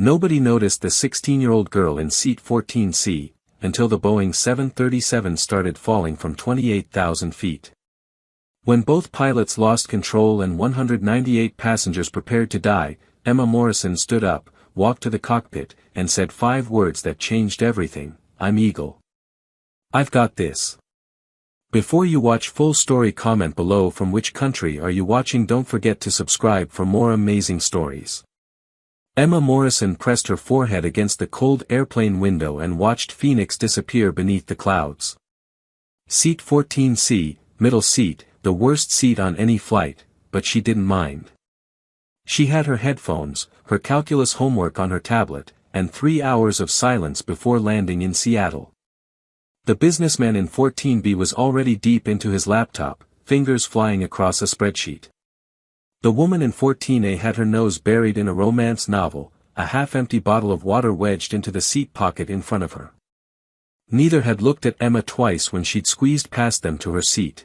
Nobody noticed the 16-year-old girl in seat 14C, until the Boeing 737 started falling from 28,000 feet. When both pilots lost control and 198 passengers prepared to die, Emma Morrison stood up, walked to the cockpit, and said 5 words that changed everything: "I'm Eagle. I've got this." Before you watch full story, comment below from which country are you watching. Don't forget to subscribe for more amazing stories. Emma Morrison pressed her forehead against the cold airplane window and watched Phoenix disappear beneath the clouds. Seat 14C, middle seat, the worst seat on any flight, but she didn't mind. She had her headphones, her calculus homework on her tablet, and 3 hours of silence before landing in Seattle. The businessman in 14B was already deep into his laptop, fingers flying across a spreadsheet. The woman in 14A had her nose buried in a romance novel, a half-empty bottle of water wedged into the seat pocket in front of her. Neither had looked at Emma twice when she'd squeezed past them to her seat.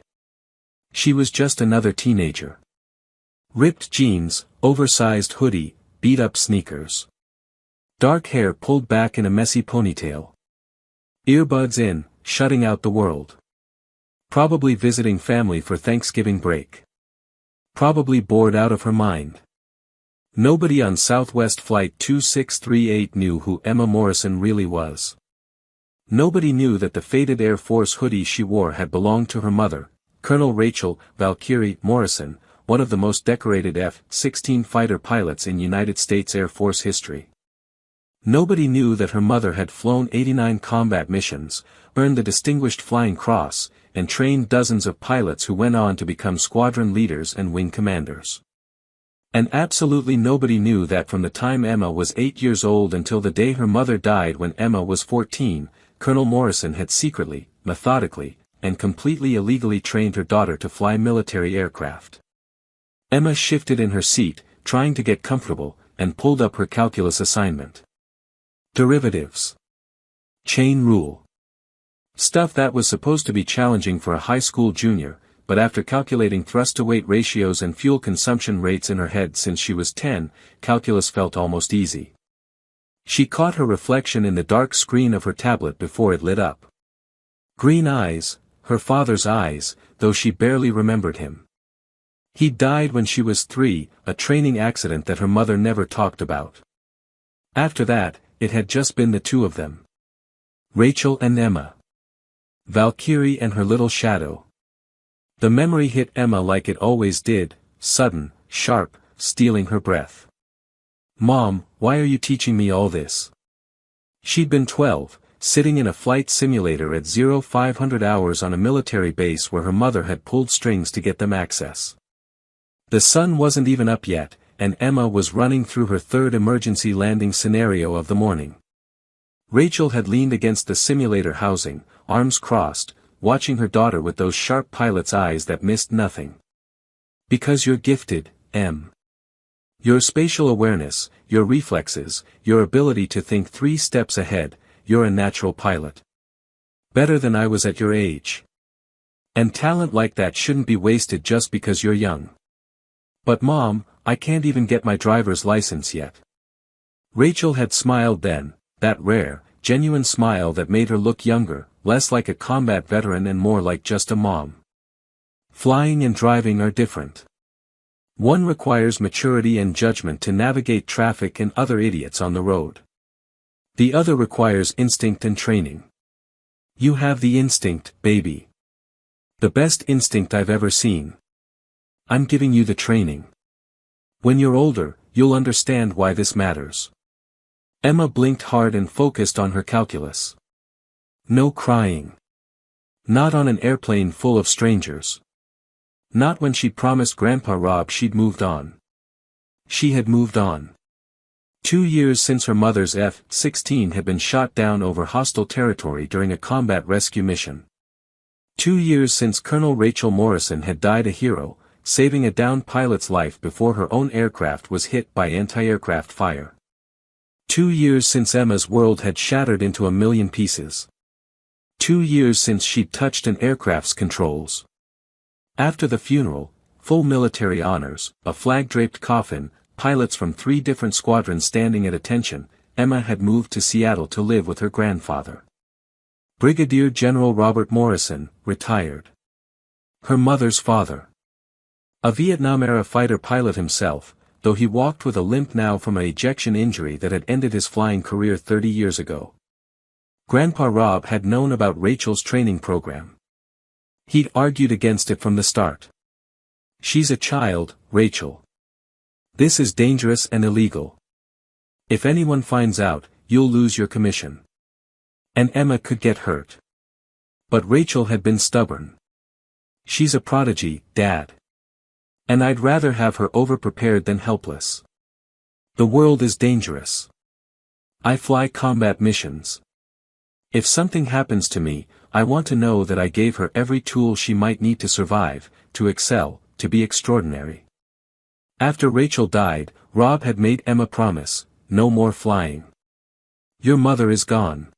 She was just another teenager. Ripped jeans, oversized hoodie, beat-up sneakers. Dark hair pulled back in a messy ponytail. Earbuds in, shutting out the world. Probably visiting family for Thanksgiving break. Probably bored out of her mind. Nobody on Southwest Flight 2638 knew who Emma Morrison really was. Nobody knew that the faded Air Force hoodie she wore had belonged to her mother, Colonel Rachel Valkyrie Morrison, one of the most decorated F-16 fighter pilots in United States Air Force history. Nobody knew that her mother had flown 89 combat missions, earned the Distinguished Flying Cross, and trained dozens of pilots who went on to become squadron leaders and wing commanders. And absolutely nobody knew that from the time Emma was 8 years old until the day her mother died when Emma was 14, Colonel Morrison had secretly, methodically, and completely illegally trained her daughter to fly military aircraft. Emma shifted in her seat, trying to get comfortable, and pulled up her calculus assignment. Derivatives. Chain rule. Stuff that was supposed to be challenging for a high school junior, but after calculating thrust-to-weight ratios and fuel consumption rates in her head since she was 10, calculus felt almost easy. She caught her reflection in the dark screen of her tablet before it lit up. Green eyes, her father's eyes, though she barely remembered him. He died when she was 3, a training accident that her mother never talked about. After that, it had just been the two of them. Rachel and Emma. Valkyrie and her little shadow. The memory hit Emma like it always did, sudden, sharp, stealing her breath. "Mom, why are you teaching me all this?" She'd been 12, sitting in a flight simulator at 0500 hours on a military base where her mother had pulled strings to get them access. The sun wasn't even up yet, and Emma was running through her third emergency landing scenario of the morning. Rachel had leaned against the simulator housing, arms crossed, watching her daughter with those sharp pilot's eyes that missed nothing. "Because you're gifted, Em. Your spatial awareness, your reflexes, your ability to think 3 steps ahead, you're a natural pilot. Better than I was at your age. And talent like that shouldn't be wasted just because you're young." "But Mom, I can't even get my driver's license yet." Rachel had smiled then, that rare, genuine smile that made her look younger, less like a combat veteran and more like just a mom. Flying and driving are different. One requires maturity and judgment to navigate traffic and other idiots on the road. The other requires instinct and training. You have the instinct, baby. The best instinct I've ever seen. I'm giving you the training. When you're older, you'll understand why this matters. Emma blinked hard and focused on her calculus. No crying. Not on an airplane full of strangers. Not when she promised Grandpa Rob she'd moved on. She had moved on. 2 years since her mother's F-16 had been shot down over hostile territory during a combat rescue mission. 2 years since Colonel Rachel Morrison had died a hero, saving a downed pilot's life before her own aircraft was hit by anti-aircraft fire. 2 years since Emma's world had shattered into a million pieces. 2 years since she'd touched an aircraft's controls. After the funeral, full military honors, a flag-draped coffin, pilots from 3 different squadrons standing at attention. Emma had moved to Seattle to live with her grandfather, Brigadier General Robert Morrison, retired. Her mother's father, a Vietnam-era fighter pilot himself, though he walked with a limp now from an ejection injury that had ended his flying career 30 years ago. Grandpa Rob had known about Rachel's training program. He'd argued against it from the start. "She's a child, Rachel. This is dangerous and illegal. If anyone finds out, you'll lose your commission. And Emma could get hurt." But Rachel had been stubborn. "She's a prodigy, Dad. And I'd rather have her over-prepared than helpless. The world is dangerous. I fly combat missions. If something happens to me, I want to know that I gave her every tool she might need to survive, to excel, to be extraordinary." After Rachel died, Rob had made Emma promise, no more flying. "Your mother is gone.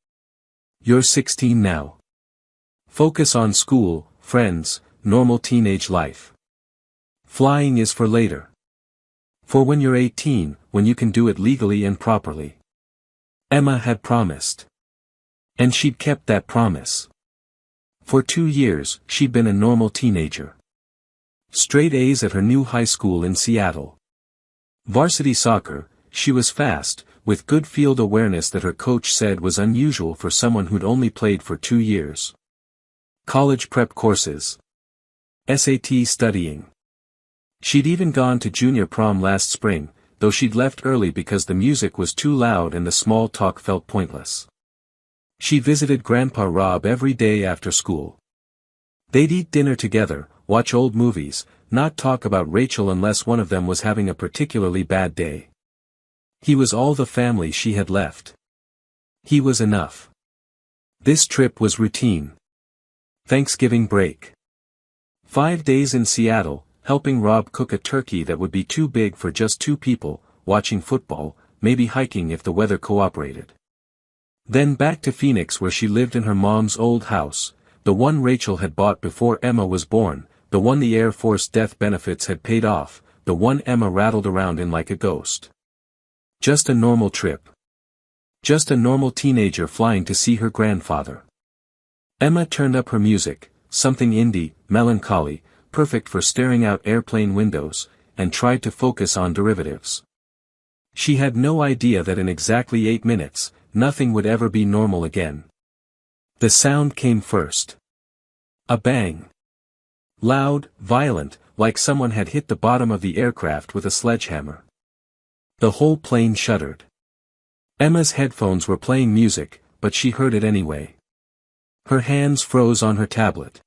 You're 16 now. Focus on school, friends, normal teenage life. Flying is for later. For when you're 18, when you can do it legally and properly." Emma had promised. And she'd kept that promise. For 2 years, she'd been a normal teenager. Straight A's at her new high school in Seattle. Varsity soccer, she was fast, with good field awareness that her coach said was unusual for someone who'd only played for 2 years. College prep courses. SAT studying. She'd even gone to junior prom last spring, though she'd left early because the music was too loud and the small talk felt pointless. She visited Grandpa Rob every day after school. They'd eat dinner together, watch old movies, not talk about Rachel unless one of them was having a particularly bad day. He was all the family she had left. He was enough. This trip was routine. Thanksgiving break. 5 days in Seattle, helping Rob cook a turkey that would be too big for just 2 people, watching football, maybe hiking if the weather cooperated. Then back to Phoenix where she lived in her mom's old house, the one Rachel had bought before Emma was born, the one the Air Force death benefits had paid off, the one Emma rattled around in like a ghost. Just a normal trip. Just a normal teenager flying to see her grandfather. Emma turned up her music, something indie, melancholy, perfect for staring out airplane windows, and tried to focus on derivatives. She had no idea that in exactly 8 minutes, nothing would ever be normal again. The sound came first. A bang. Loud, violent, like someone had hit the bottom of the aircraft with a sledgehammer. The whole plane shuddered. Emma's headphones were playing music, but she heard it anyway. Her hands froze on her tablet.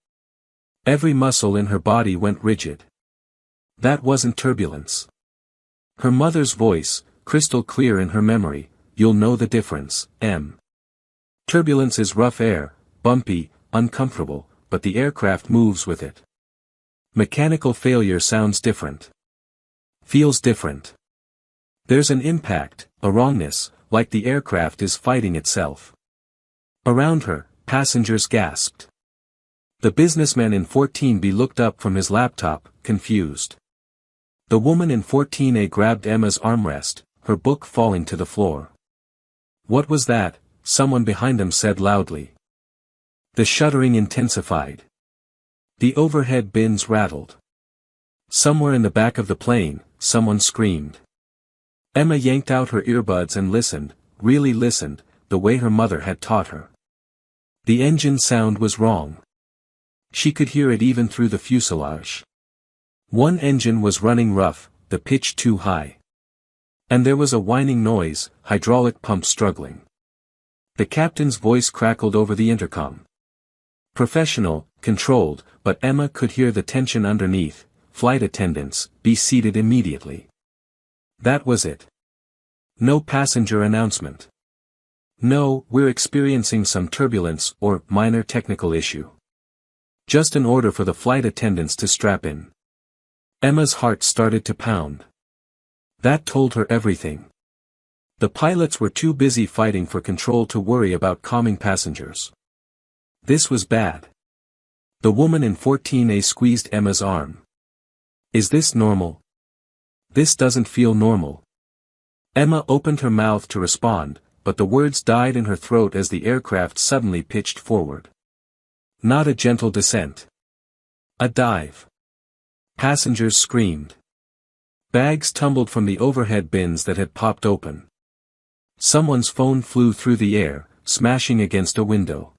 Every muscle in her body went rigid. That wasn't turbulence. Her mother's voice, crystal clear in her memory, "You'll know the difference, Em. Turbulence is rough air, bumpy, uncomfortable, but the aircraft moves with it. Mechanical failure sounds different. Feels different. There's an impact, a wrongness, like the aircraft is fighting itself." Around her, passengers gasped. The businessman in 14B looked up from his laptop, confused. The woman in 14A grabbed Emma's armrest, her book falling to the floor. "What was that?" someone behind them said loudly. The shuddering intensified. The overhead bins rattled. Somewhere in the back of the plane, someone screamed. Emma yanked out her earbuds and listened, really listened, the way her mother had taught her. The engine sound was wrong. She could hear it even through the fuselage. One engine was running rough, the pitch too high. And there was a whining noise, hydraulic pump struggling. The captain's voice crackled over the intercom. Professional, controlled, but Emma could hear the tension underneath. "Flight attendants, be seated immediately." That was it. No passenger announcement. No, "We're experiencing some turbulence," or "minor technical issue." Just an order for the flight attendants to strap in. Emma's heart started to pound. That told her everything. The pilots were too busy fighting for control to worry about calming passengers. This was bad. The woman in 14A squeezed Emma's arm. "Is this normal? This doesn't feel normal. Emma opened her mouth to respond, but the words died in her throat as the aircraft suddenly pitched forward. Not a gentle descent. A dive. Passengers screamed. Bags tumbled from the overhead bins that had popped open. Someone's phone flew through the air, smashing against a window.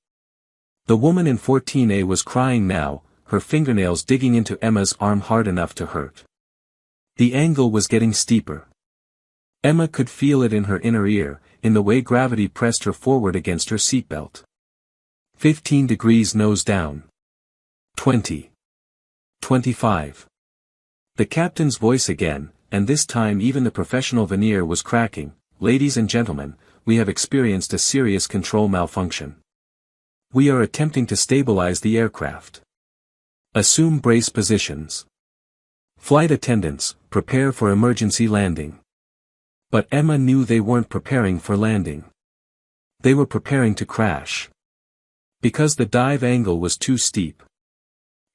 The woman in 14A was crying now, her fingernails digging into Emma's arm hard enough to hurt. The angle was getting steeper. Emma could feel it in her inner ear, in the way gravity pressed her forward against her seatbelt. 15 degrees nose down. 20. 25. The captain's voice again, and this time even the professional veneer was cracking. Ladies and gentlemen, we have experienced a serious control malfunction. We are attempting to stabilize the aircraft. Assume brace positions. Flight attendants, prepare for emergency landing. But Emma knew they weren't preparing for landing. They were preparing to crash. Because the dive angle was too steep.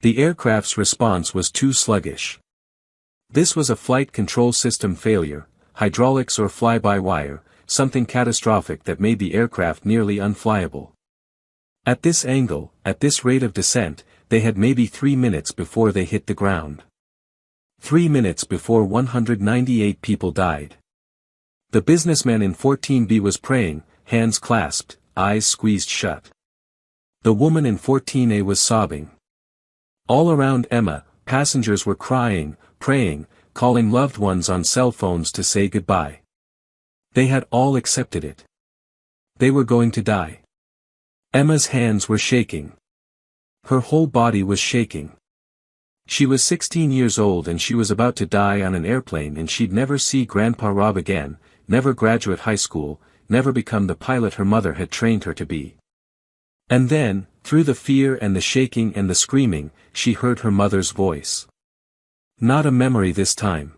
The aircraft's response was too sluggish. This was a flight control system failure, hydraulics or fly-by-wire, something catastrophic that made the aircraft nearly unflyable. At this angle, at this rate of descent, they had maybe 3 minutes before they hit the ground. 3 minutes before 198 people died. The businessman in 14B was praying, hands clasped, eyes squeezed shut. The woman in 14A was sobbing. All around Emma, passengers were crying, praying, calling loved ones on cell phones to say goodbye. They had all accepted it. They were going to die. Emma's hands were shaking. Her whole body was shaking. She was 16 years old and she was about to die on an airplane and she'd never see Grandpa Rob again, never graduate high school, never become the pilot her mother had trained her to be. And then, through the fear and the shaking and the screaming, she heard her mother's voice. Not a memory this time.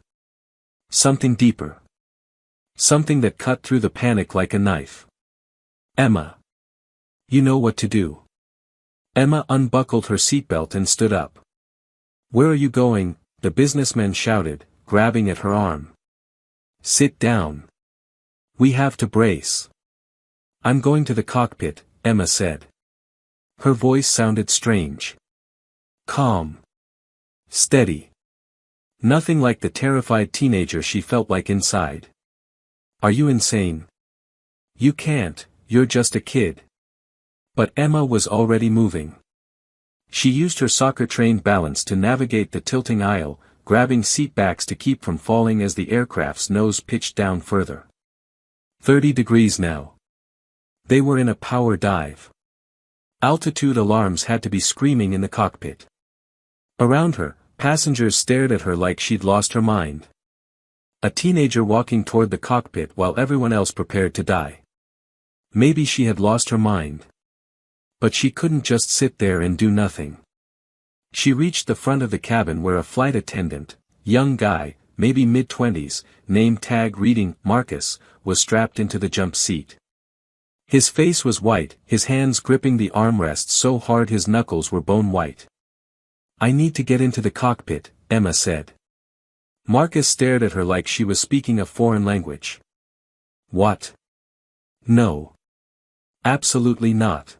Something deeper. Something that cut through the panic like a knife. Emma. You know what to do. Emma unbuckled her seatbelt and stood up. Where are you going? The businessman shouted, grabbing at her arm. Sit down. We have to brace. I'm going to the cockpit, Emma said. Her voice sounded strange. Calm. Steady. Nothing like the terrified teenager she felt like inside. Are you insane? You can't, you're just a kid. But Emma was already moving. She used her soccer-trained balance to navigate the tilting aisle, grabbing seat backs to keep from falling as the aircraft's nose pitched down further. 30 degrees now. They were in a power dive. Altitude alarms had to be screaming in the cockpit. Around her, passengers stared at her like she'd lost her mind. A teenager walking toward the cockpit while everyone else prepared to die. Maybe she had lost her mind. But she couldn't just sit there and do nothing. She reached the front of the cabin where a flight attendant, young guy, maybe mid-20s, name tag reading Marcus, was strapped into the jump seat. His face was white, his hands gripping the armrests so hard his knuckles were bone white. I need to get into the cockpit, Emma said. Marcus stared at her like she was speaking a foreign language. What? No. Absolutely not.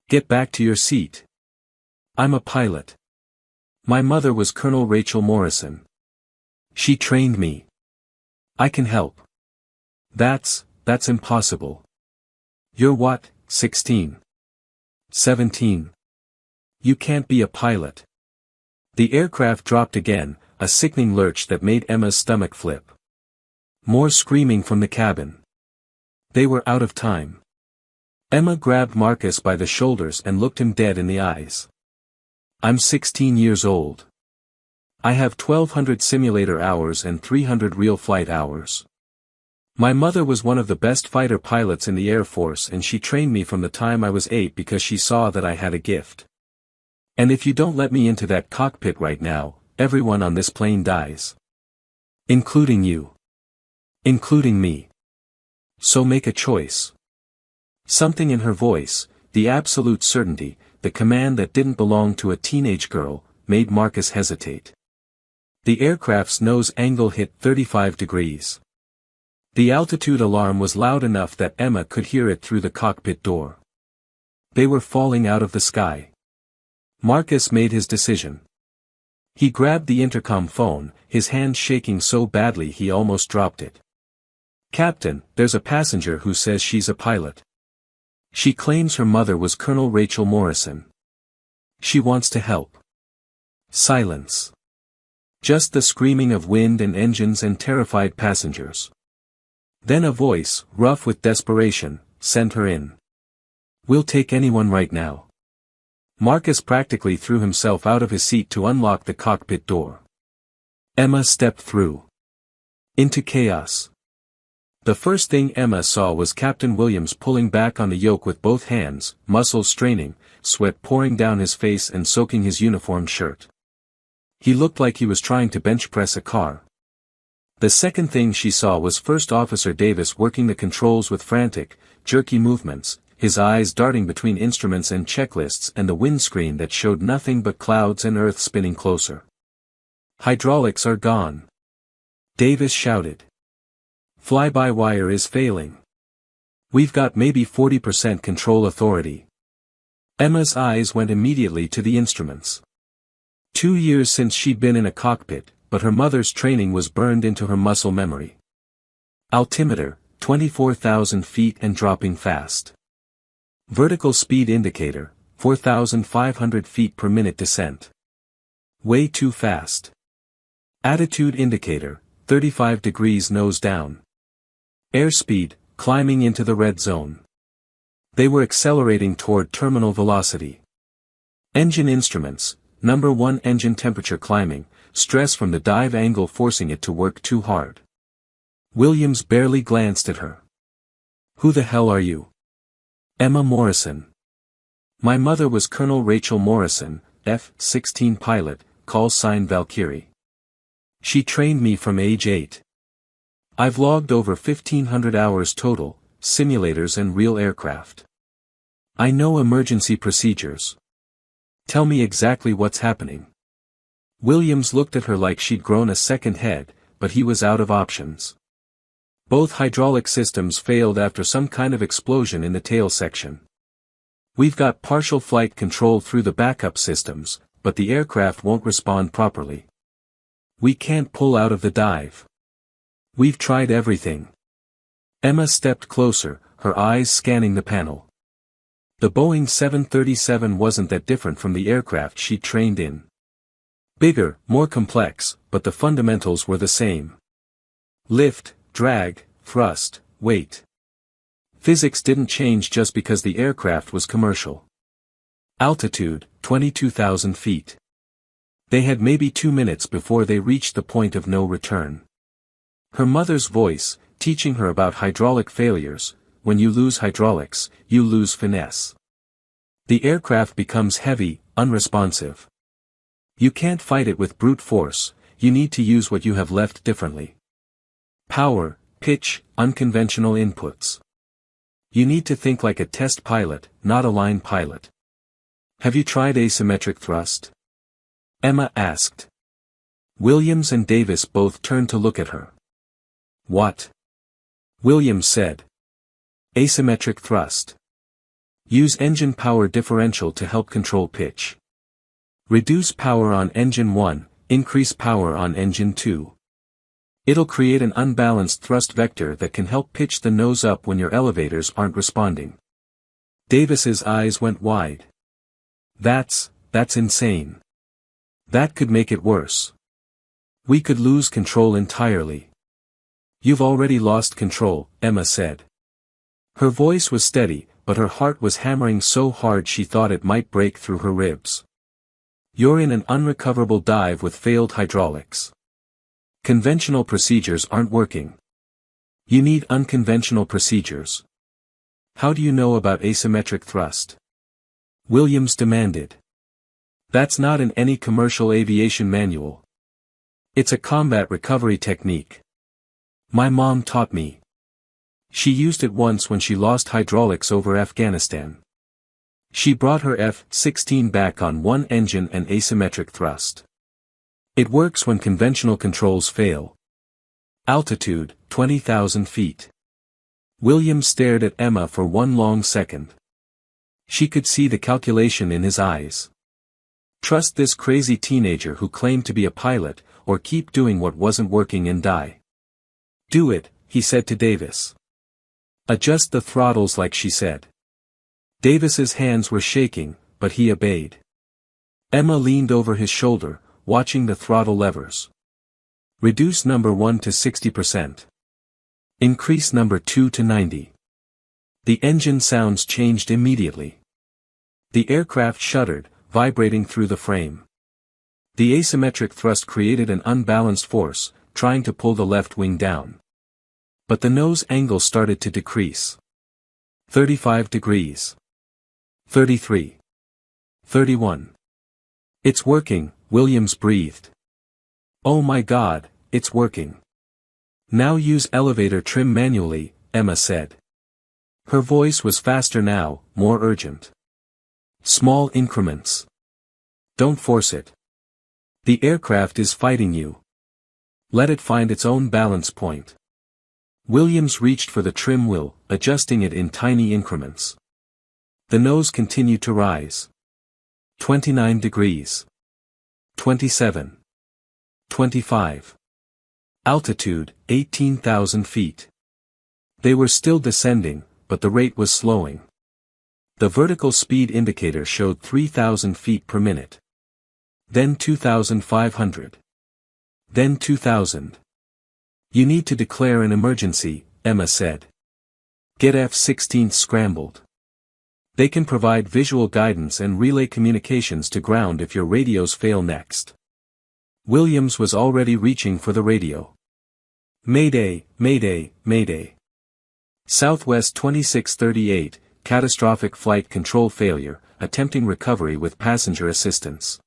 Get back to your seat. I'm a pilot. My mother was Colonel Rachel Morrison. She trained me. I can help. That's impossible. You're what, 16? 17. You can't be a pilot. The aircraft dropped again, a sickening lurch that made Emma's stomach flip. More screaming from the cabin. They were out of time. Emma grabbed Marcus by the shoulders and looked him dead in the eyes. I'm 16 years old. I have 1,200 simulator hours and 300 real flight hours. My mother was one of the best fighter pilots in the Air Force and she trained me from the time I was 8 because she saw that I had a gift. And if you don't let me into that cockpit right now, everyone on this plane dies. Including you. Including me. So make a choice. Something in her voice, the absolute certainty, the command that didn't belong to a teenage girl, made Marcus hesitate. The aircraft's nose angle hit 35 degrees. The altitude alarm was loud enough that Emma could hear it through the cockpit door. They were falling out of the sky. Marcus made his decision. He grabbed the intercom phone, his hand shaking so badly he almost dropped it. "Captain, there's a passenger who says she's a pilot. She claims her mother was Colonel Rachel Morrison. She wants to help." Silence. Just the screaming of wind and engines and terrified passengers. Then a voice, rough with desperation, "Send her in. We'll take anyone right now." Marcus practically threw himself out of his seat to unlock the cockpit door. Emma stepped through. Into chaos. The first thing Emma saw was Captain Williams pulling back on the yoke with both hands, muscles straining, sweat pouring down his face and soaking his uniform shirt. He looked like he was trying to bench press a car. The second thing she saw was First Officer Davis working the controls with frantic, jerky movements, his eyes darting between instruments and checklists and the windscreen that showed nothing but clouds and earth spinning closer. "Hydraulics are gone," Davis shouted. "Fly-by-wire is failing. We've got maybe 40% control authority." Emma's eyes went immediately to the instruments. 2 years since she'd been in a cockpit, but her mother's training was burned into her muscle memory. Altimeter, 24,000 feet and dropping fast. Vertical speed indicator, 4,500 feet per minute descent. Way too fast. Attitude indicator, 35 degrees nose down. Airspeed, climbing into the red zone. They were accelerating toward terminal velocity. Engine instruments, number 1 engine temperature climbing, stress from the dive angle forcing it to work too hard. Williams barely glanced at her. "Who the hell are you?" "Emma Morrison. My mother was Colonel Rachel Morrison, F-16 pilot, call sign Valkyrie. She trained me from age 8. I've logged over 1,500 hours total, simulators and real aircraft. I know emergency procedures. Tell me exactly what's happening." Williams looked at her like she'd grown a second head, but he was out of options. Both hydraulic systems failed after some kind of explosion in the tail section. "We've got partial flight control through the backup systems, but the aircraft won't respond properly. We can't pull out of the dive. We've tried everything." Emma stepped closer, her eyes scanning the panel. The Boeing 737 wasn't that different from the aircraft she'd trained in. Bigger, more complex, but the fundamentals were the same. Lift, drag, thrust, weight. Physics didn't change just because the aircraft was commercial. Altitude, 22,000 feet. They had maybe 2 minutes before they reached the point of no return. Her mother's voice, teaching her about hydraulic failures: "When you lose hydraulics, you lose finesse. The aircraft becomes heavy, unresponsive. You can't fight it with brute force, you need to use what you have left differently. Power, pitch, unconventional inputs. You need to think like a test pilot, not a line pilot." "Have you tried asymmetric thrust?" Emma asked. Williams and Davis both turned to look at her. "What?" Williams said. "Asymmetric thrust. Use engine power differential to help control pitch. Reduce power on engine 1, increase power on engine 2. It'll create an unbalanced thrust vector that can help pitch the nose up when your elevators aren't responding." Davis's eyes went wide. That's insane. That could make it worse. We could lose control entirely." "You've already lost control," Emma said. Her voice was steady, but her heart was hammering so hard she thought it might break through her ribs. "You're in an unrecoverable dive with failed hydraulics. Conventional procedures aren't working. You need unconventional procedures." "How do you know about asymmetric thrust?" Williams demanded. "That's not in any commercial aviation manual. It's a combat recovery technique. My mom taught me. She used it once when she lost hydraulics over Afghanistan. She brought her F-16 back on one engine and asymmetric thrust. It works when conventional controls fail. Altitude, 20,000 feet. William stared at Emma for one long second. She could see the calculation in his eyes. Trust this crazy teenager who claimed to be a pilot, or keep doing what wasn't working and die. Do it, he said to Davis. Adjust the throttles like she said. Davis's hands were shaking, but he obeyed. Emma leaned over his shoulder, watching the throttle levers. Reduce number 1 to 60%. Increase number 2 to 90. The engine sounds changed immediately. The aircraft shuddered, vibrating through the frame. The asymmetric thrust created an unbalanced force, trying to pull the left wing down. But the nose angle started to decrease. 35 degrees. 33. 31. It's working, Williams breathed. Oh my God, it's working. Now use elevator trim manually, Emma said. Her voice was faster now, more urgent. Small increments. Don't force it. The aircraft is fighting you. Let it find its own balance point. Williams reached for the trim wheel, adjusting it in tiny increments. The nose continued to rise. 29 degrees. 27. 25. Altitude, 18,000 feet. They were still descending, but the rate was slowing. The vertical speed indicator showed 3,000 feet per minute. Then 2,500. Then 2,000. You need to declare an emergency, Emma said. Get F-16 scrambled. They can provide visual guidance and relay communications to ground if your radios fail next. Williams was already reaching for the radio. Mayday, Mayday, Mayday. Southwest 2638, catastrophic flight control failure, attempting recovery with passenger assistance.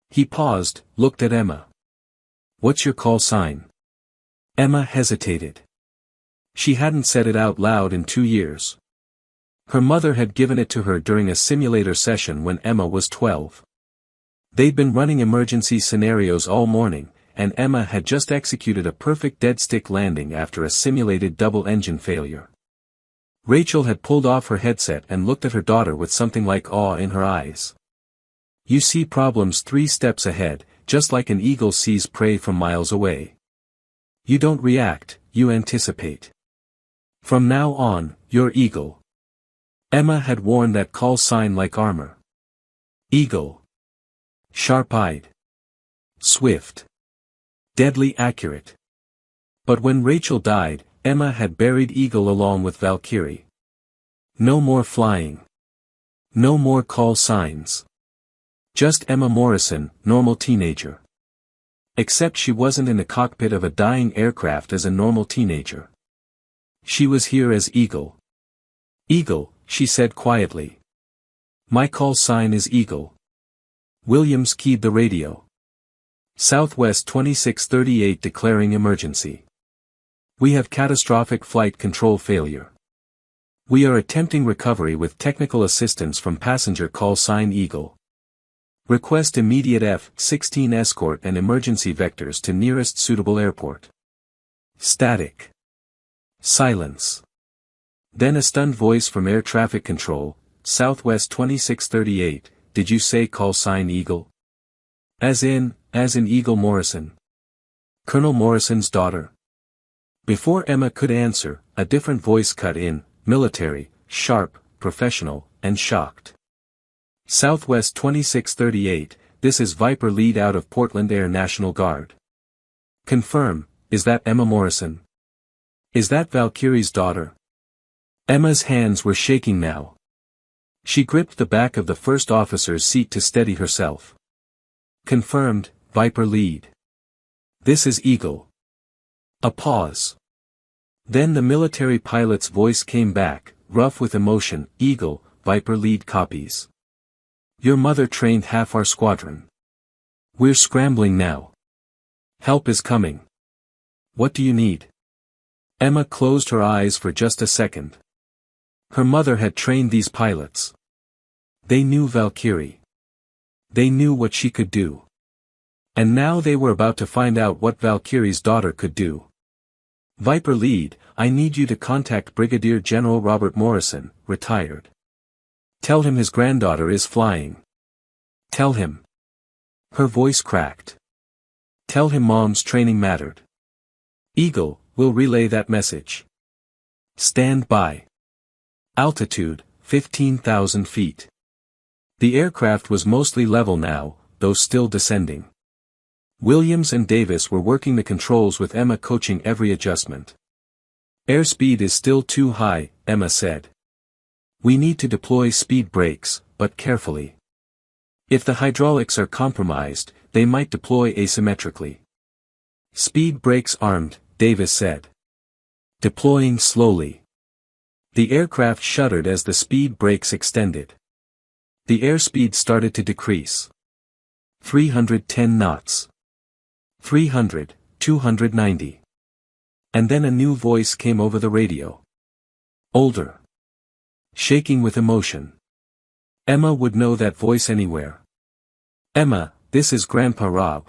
He paused, looked at Emma. What's your call sign? Emma hesitated. She hadn't said it out loud in 2 years. Her mother had given it to her during a simulator session when Emma was 12. They'd been running emergency scenarios all morning, and Emma had just executed a perfect dead-stick landing after a simulated double-engine failure. Rachel had pulled off her headset and looked at her daughter with something like awe in her eyes. You see problems 3 steps ahead, just like an eagle sees prey from miles away. You don't react, you anticipate. From now on, you're Eagle. Emma had worn that call sign like armor. Eagle. Sharp-eyed. Swift. Deadly accurate. But when Rachel died, Emma had buried Eagle along with Valkyrie. No more flying. No more call signs. Just Emma Morrison, normal teenager. Except she wasn't in the cockpit of a dying aircraft as a normal teenager. She was here as Eagle. Eagle, she said quietly. My call sign is Eagle. Williams keyed the radio. Southwest 2638 declaring emergency. We have catastrophic flight control failure. We are attempting recovery with technical assistance from passenger call sign Eagle. Request immediate F-16 escort and emergency vectors to nearest suitable airport. Static. Silence. Then a stunned voice from air traffic control, Southwest 2638, did you say call sign Eagle? As in Eagle Morrison. Colonel Morrison's daughter. Before Emma could answer, a different voice cut in, military, sharp, professional, and shocked. Southwest 2638, this is Viper lead out of Portland Air National Guard. Confirm, is that Emma Morrison? Is that Valkyrie's daughter? Emma's hands were shaking now. She gripped the back of the first officer's seat to steady herself. Confirmed, Viper lead. This is Eagle. A pause. Then the military pilot's voice came back, rough with emotion, Eagle, Viper lead copies. Your mother trained half our squadron. We're scrambling now. Help is coming. What do you need? Emma closed her eyes for just a second. Her mother had trained these pilots. They knew Valkyrie. They knew what she could do. And now they were about to find out what Valkyrie's daughter could do. Viper Lead, I need you to contact Brigadier General Robert Morrison, retired. Tell him his granddaughter is flying. Tell him. Her voice cracked. Tell him Mom's training mattered. Eagle, will relay that message. Stand by. Altitude, 15,000 feet. The aircraft was mostly level now, though still descending. Williams and Davis were working the controls with Emma coaching every adjustment. Airspeed is still too high, Emma said. We need to deploy speed brakes, but carefully. If the hydraulics are compromised, they might deploy asymmetrically. Speed brakes armed, Davis said. Deploying slowly. The aircraft shuddered as the speed brakes extended. The airspeed started to decrease. 310 knots. 300, 290. And then a new voice came over the radio. Older. Shaking with emotion. Emma would know that voice anywhere. Emma, this is Grandpa Rob.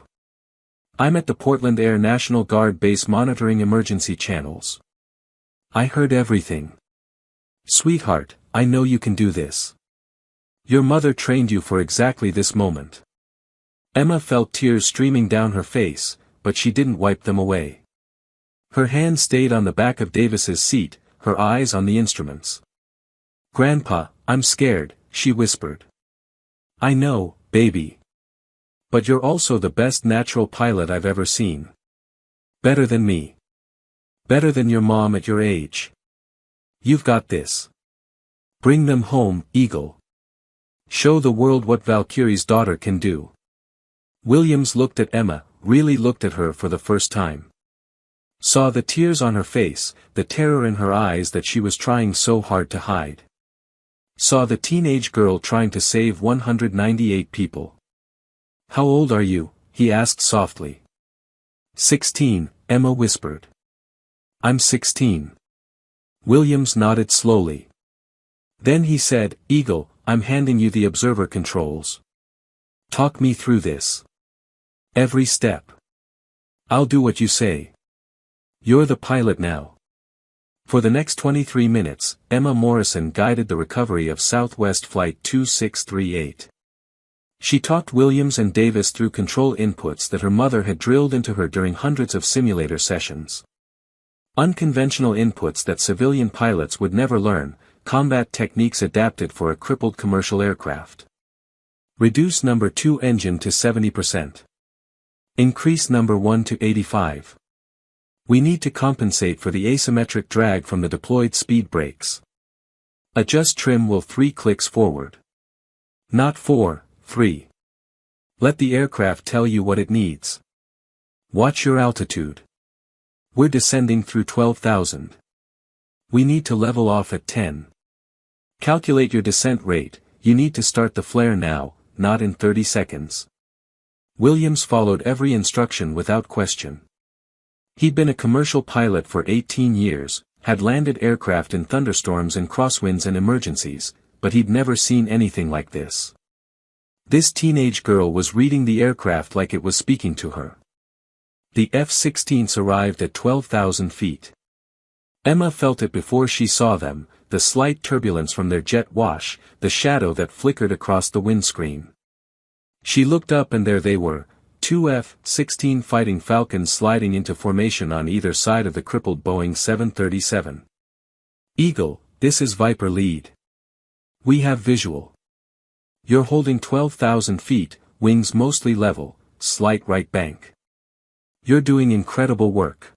I'm at the Portland Air National Guard base monitoring emergency channels. I heard everything. Sweetheart, I know you can do this. Your mother trained you for exactly this moment. Emma felt tears streaming down her face, but she didn't wipe them away. Her hand stayed on the back of Davis's seat, her eyes on the instruments. Grandpa, I'm scared, she whispered. I know, baby. But you're also the best natural pilot I've ever seen. Better than me. Better than your mom at your age. You've got this. Bring them home, Eagle. Show the world what Valkyrie's daughter can do. Williams looked at Emma, really looked at her for the first time. Saw the tears on her face, the terror in her eyes that she was trying so hard to hide. Saw the teenage girl trying to save 198 people. How old are you? He asked softly. 16, Emma whispered. I'm 16. Williams nodded slowly. Then he said, Eagle, I'm handing you the observer controls. Talk me through this. Every step. I'll do what you say. You're the pilot now. For the next 23 minutes, Emma Morrison guided the recovery of Southwest Flight 2638. She talked Williams and Davis through control inputs that her mother had drilled into her during hundreds of simulator sessions. Unconventional inputs that civilian pilots would never learn, combat techniques adapted for a crippled commercial aircraft. Reduce number 2 engine to 70%. Increase number 1 to 85. We need to compensate for the asymmetric drag from the deployed speed brakes. Adjust trim will 3 clicks forward. Not 4, 3. Let the aircraft tell you what it needs. Watch your altitude. We're descending through 12,000. We need to level off at 10. Calculate your descent rate, you need to start the flare now, not in 30 seconds. Williams followed every instruction without question. He'd been a commercial pilot for 18 years, had landed aircraft in thunderstorms and crosswinds and emergencies, but he'd never seen anything like this. This teenage girl was reading the aircraft like it was speaking to her. The F-16s arrived at 12,000 feet. Emma felt it before she saw them, the slight turbulence from their jet wash, the shadow that flickered across the windscreen. She looked up and there they were, 2 F-16 Fighting Falcons sliding into formation on either side of the crippled Boeing 737. Eagle, this is Viper Lead. We have visual. You're holding 12,000 feet, wings mostly level, slight right bank. You're doing incredible work.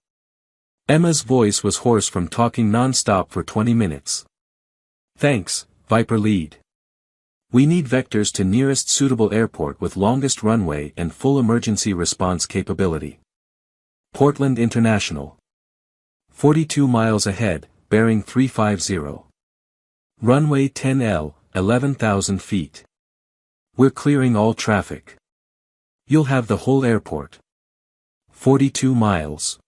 Emma's voice was hoarse from talking non-stop for 20 minutes. Thanks, Viper Lead. We need vectors to nearest suitable airport with longest runway and full emergency response capability. Portland International. 42 miles ahead, bearing 350. Runway 10L, 11,000 feet. We're clearing all traffic. You'll have the whole airport. 42 miles.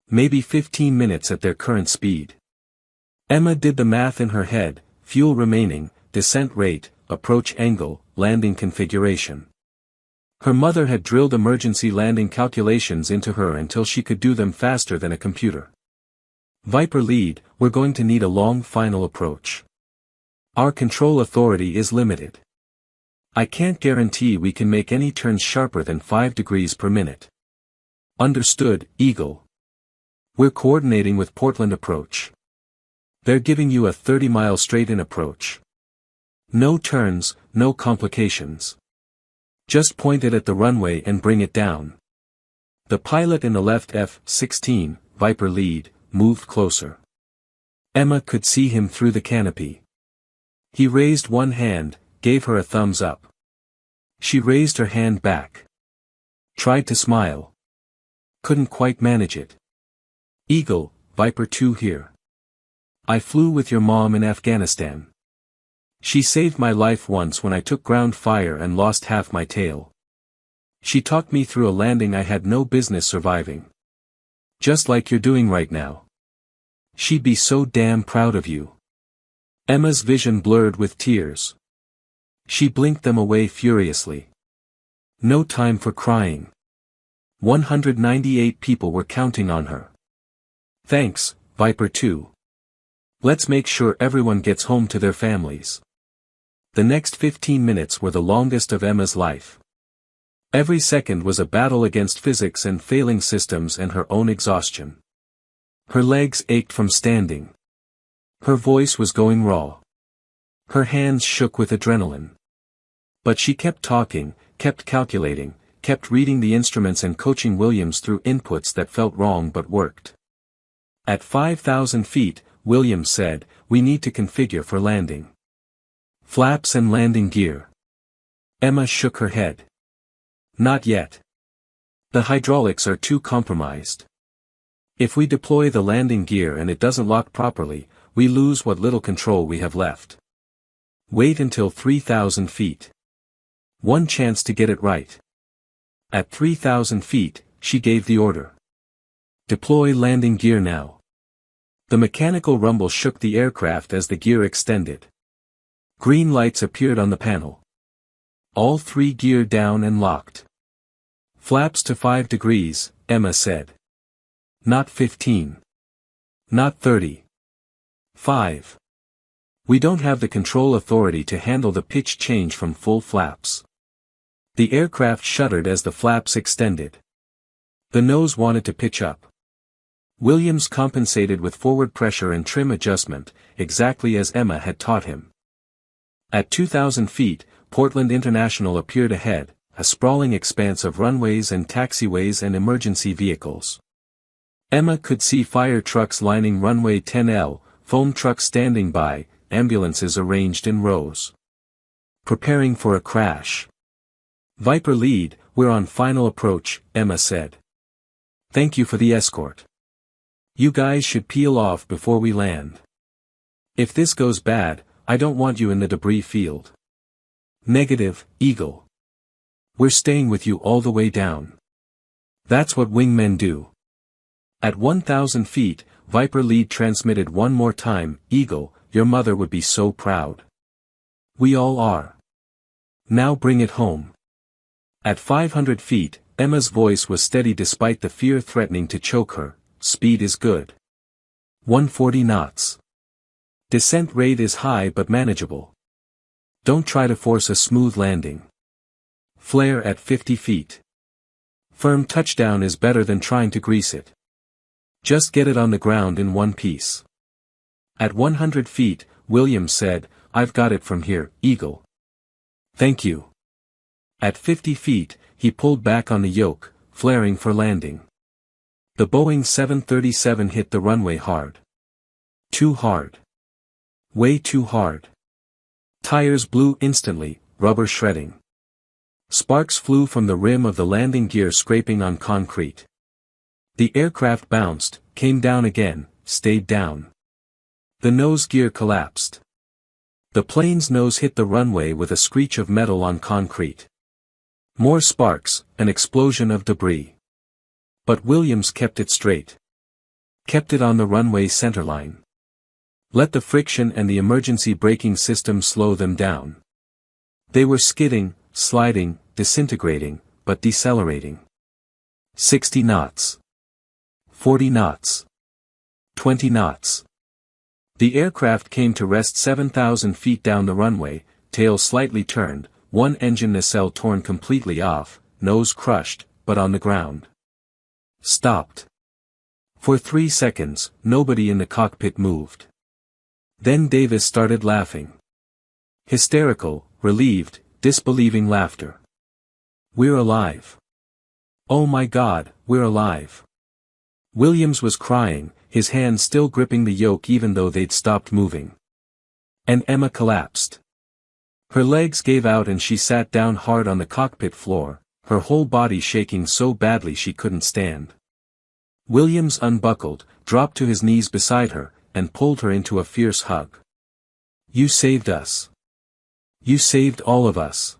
Maybe 15 minutes at their current speed. Emma did the math in her head, fuel remaining, descent rate, approach angle, landing configuration. Her mother had drilled emergency landing calculations into her until she could do them faster than a computer. Viper lead, we're going to need a long final approach. Our control authority is limited. I can't guarantee we can make any turns sharper than 5 degrees per minute. Understood, Eagle. We're coordinating with Portland approach. They're giving you a 30-mile straight-in approach. No turns, no complications. Just point it at the runway and bring it down. The pilot in the left F-16, Viper lead, moved closer. Emma could see him through the canopy. He raised one hand, gave her a thumbs up. She raised her hand back. Tried to smile. Couldn't quite manage it. Eagle, Viper 2 here. I flew with your mom in Afghanistan. She saved my life once when I took ground fire and lost half my tail. She talked me through a landing I had no business surviving. Just like you're doing right now. She'd be so damn proud of you. Emma's vision blurred with tears. She blinked them away furiously. No time for crying. 198 people were counting on her. Thanks, Viper 2. Let's make sure everyone gets home to their families. The next 15 minutes were the longest of Emma's life. Every second was a battle against physics and failing systems and her own exhaustion. Her legs ached from standing. Her voice was going raw. Her hands shook with adrenaline. But she kept talking, kept calculating, kept reading the instruments and coaching Williams through inputs that felt wrong but worked. At 5,000 feet, Williams said, we need to configure for landing. Flaps and landing gear. Emma shook her head. Not yet. The hydraulics are too compromised. If we deploy the landing gear and it doesn't lock properly, we lose what little control we have left. Wait until 3,000 feet. One chance to get it right. At 3,000 feet, she gave the order. Deploy landing gear now. The mechanical rumble shook the aircraft as the gear extended. Green lights appeared on the panel. All 3 gear down and locked. Flaps to 5 degrees, Emma said. Not 15. Not 30. 5. We don't have the control authority to handle the pitch change from full flaps. The aircraft shuddered as the flaps extended. The nose wanted to pitch up. Williams compensated with forward pressure and trim adjustment, exactly as Emma had taught him. At 2,000 feet, Portland International appeared ahead, a sprawling expanse of runways and taxiways and emergency vehicles. Emma could see fire trucks lining runway 10L, foam trucks standing by, ambulances arranged in rows. Preparing for a crash. Viper lead, we're on final approach, Emma said. Thank you for the escort. You guys should peel off before we land. If this goes bad, I don't want you in the debris field. Negative, Eagle. We're staying with you all the way down. That's what wingmen do. At 1,000 feet, Viper lead transmitted one more time, Eagle, your mother would be so proud. We all are. Now bring it home. At 500 feet, Emma's voice was steady despite the fear threatening to choke her. Speed is good. 140 knots. Descent rate is high but manageable. Don't try to force a smooth landing. Flare at 50 feet. Firm touchdown is better than trying to grease it. Just get it on the ground in one piece. At 100 feet, Williams said, I've got it from here, Eagle. Thank you. At 50 feet, he pulled back on the yoke, flaring for landing. The Boeing 737 hit the runway hard. Too hard. Way too hard. Tires blew instantly, rubber shredding. Sparks flew from the rim of the landing gear scraping on concrete. The aircraft bounced, came down again, stayed down. The nose gear collapsed. The plane's nose hit the runway with a screech of metal on concrete. More sparks, an explosion of debris. But Williams kept it straight. Kept it on the runway centerline. Let the friction and the emergency braking system slow them down. They were skidding, sliding, disintegrating, but decelerating. 60 knots. 40 knots. 20 knots. The aircraft came to rest 7,000 feet down the runway, tail slightly turned, one engine nacelle torn completely off, nose crushed, but on the ground. Stopped. For 3 seconds, nobody in the cockpit moved. Then Davis started laughing. Hysterical, relieved, disbelieving laughter. "We're alive. Oh my God, we're alive." Williams was crying, his hands still gripping the yoke even though they'd stopped moving. And Emma collapsed. Her legs gave out and she sat down hard on the cockpit floor, her whole body shaking so badly she couldn't stand. Williams unbuckled, dropped to his knees beside her, and pulled her into a fierce hug. "You saved us. You saved all of us.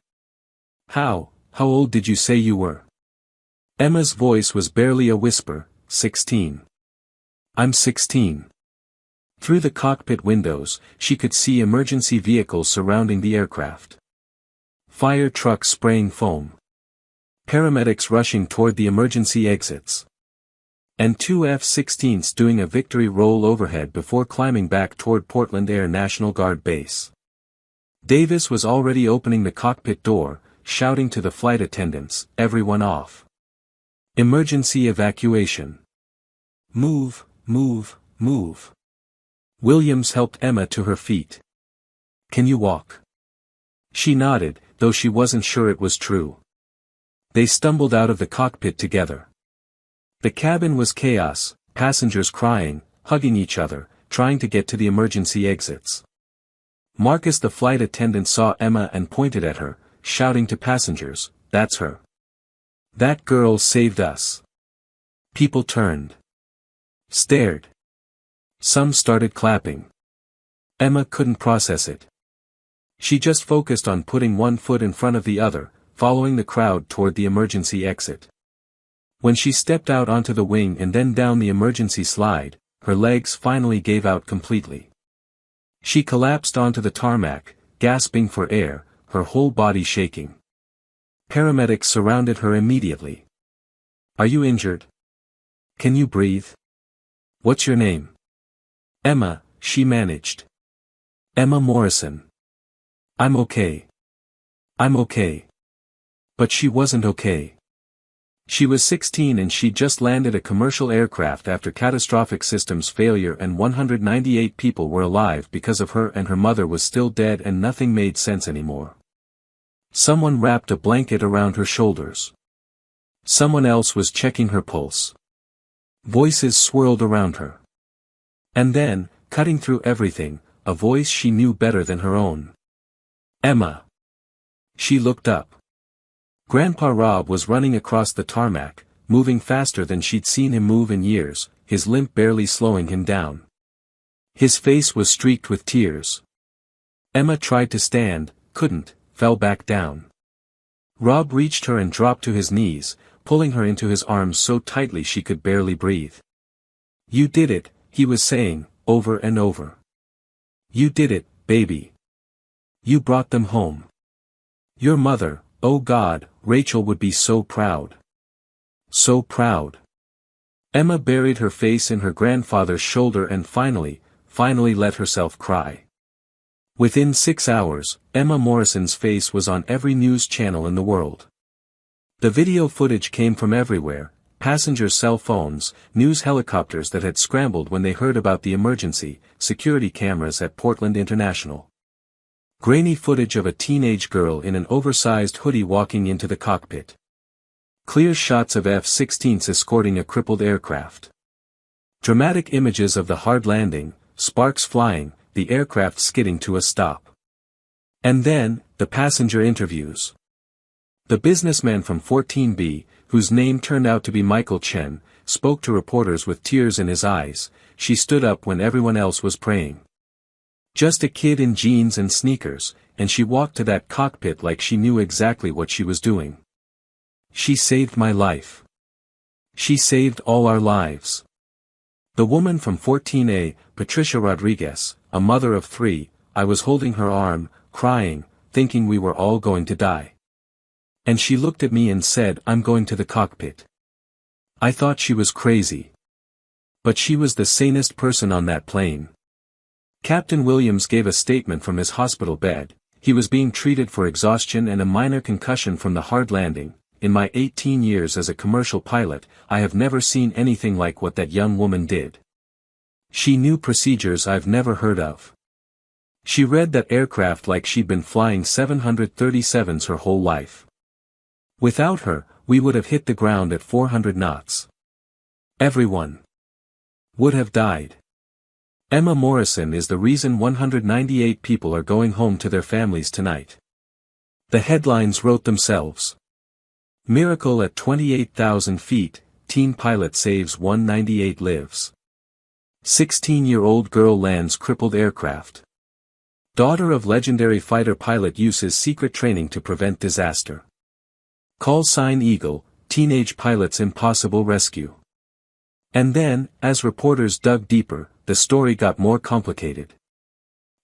How old did you say you were?" Emma's voice was barely a whisper. 16. "I'm 16. Through the cockpit windows, she could see emergency vehicles surrounding the aircraft. Fire trucks spraying foam. Paramedics rushing toward the emergency exits. And 2 F-16s doing a victory roll overhead before climbing back toward Portland Air National Guard Base. Davis was already opening the cockpit door, shouting to the flight attendants, "Everyone off. Emergency evacuation. Move, move, move." Williams helped Emma to her feet. "Can you walk?" She nodded, though she wasn't sure it was true. They stumbled out of the cockpit together. The cabin was chaos, passengers crying, hugging each other, trying to get to the emergency exits. Marcus the flight attendant saw Emma and pointed at her, shouting to passengers, "That's her. That girl saved us." People turned. Stared. Some started clapping. Emma couldn't process it. She just focused on putting one foot in front of the other, following the crowd toward the emergency exit. When she stepped out onto the wing and then down the emergency slide, her legs finally gave out completely. She collapsed onto the tarmac, gasping for air, her whole body shaking. Paramedics surrounded her immediately. "Are you injured? Can you breathe? What's your name?" "Emma," she managed. "Emma Morrison." "I'm okay. I'm okay." But she wasn't okay. She was 16 and she'd just landed a commercial aircraft after catastrophic systems failure and 198 people were alive because of her, and her mother was still dead and nothing made sense anymore. Someone wrapped a blanket around her shoulders. Someone else was checking her pulse. Voices swirled around her. And then, cutting through everything, a voice she knew better than her own. "Emma." She looked up. Grandpa Rob was running across the tarmac, moving faster than she'd seen him move in years, his limp barely slowing him down. His face was streaked with tears. Emma tried to stand, couldn't, fell back down. Rob reached her and dropped to his knees, pulling her into his arms so tightly she could barely breathe. "You did it," he was saying, over and over. "You did it, baby. You brought them home. Your mother, oh God, Rachel would be so proud. So proud." Emma buried her face in her grandfather's shoulder and finally let herself cry. Within 6 hours, Emma Morrison's face was on every news channel in the world. The video footage came from everywhere, passengers' cell phones, news helicopters that had scrambled when they heard about the emergency, security cameras at Portland International. Grainy footage of a teenage girl in an oversized hoodie walking into the cockpit. Clear shots of F-16s escorting a crippled aircraft. Dramatic images of the hard landing, sparks flying, the aircraft skidding to a stop. And then, the passenger interviews. The businessman from 14B, whose name turned out to be Michael Chen, spoke to reporters with tears in his eyes. She stood up when everyone else was praying. Just a kid in jeans and sneakers, and she walked to that cockpit like she knew exactly what she was doing. "She saved my life. She saved all our lives." The woman from 14A, Patricia Rodriguez, a mother of 3, I was holding her arm, crying, thinking we were all going to die. And she looked at me and said, "I'm going to the cockpit." I thought she was crazy. But she was the sanest person on that plane. Captain Williams gave a statement from his hospital bed. He was being treated for exhaustion and a minor concussion from the hard landing. "In my 18 years as a commercial pilot, I have never seen anything like what that young woman did. She knew procedures I've never heard of. She read that aircraft like she'd been flying 737s her whole life. Without her, we would have hit the ground at 400 knots. Everyone would have died." Emma Morrison is the reason 198 people are going home to their families tonight. The headlines wrote themselves. Miracle at 28,000 feet, teen pilot saves 198 lives. 16-year-old girl lands crippled aircraft. Daughter of legendary fighter pilot uses secret training to prevent disaster. Call sign Eagle, teenage pilot's impossible rescue. And then, as reporters dug deeper, the story got more complicated.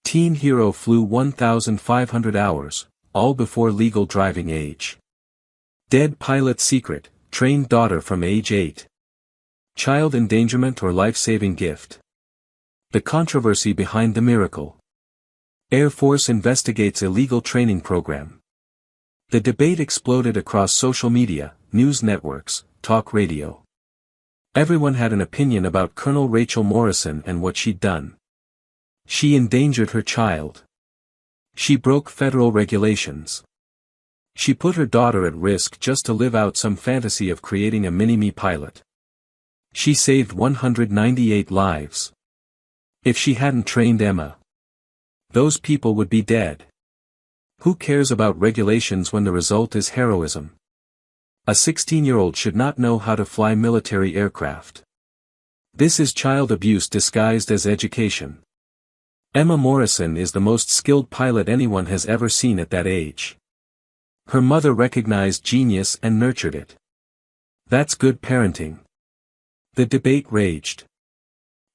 Teen hero flew 1,500 hours, all before legal driving age. Dead pilot secret, trained daughter from age 8. Child endangerment or life-saving gift. The controversy behind the miracle. Air Force investigates illegal training program. The debate exploded across social media, news networks, talk radio. Everyone had an opinion about Colonel Rachel Morrison and what she'd done. She endangered her child. She broke federal regulations. She put her daughter at risk just to live out some fantasy of creating a mini-me pilot. She saved 198 lives. If she hadn't trained Emma, those people would be dead. Who cares about regulations when the result is heroism? A 16-year-old should not know how to fly military aircraft. This is child abuse disguised as education. Emma Morrison is the most skilled pilot anyone has ever seen at that age. Her mother recognized genius and nurtured it. That's good parenting. The debate raged.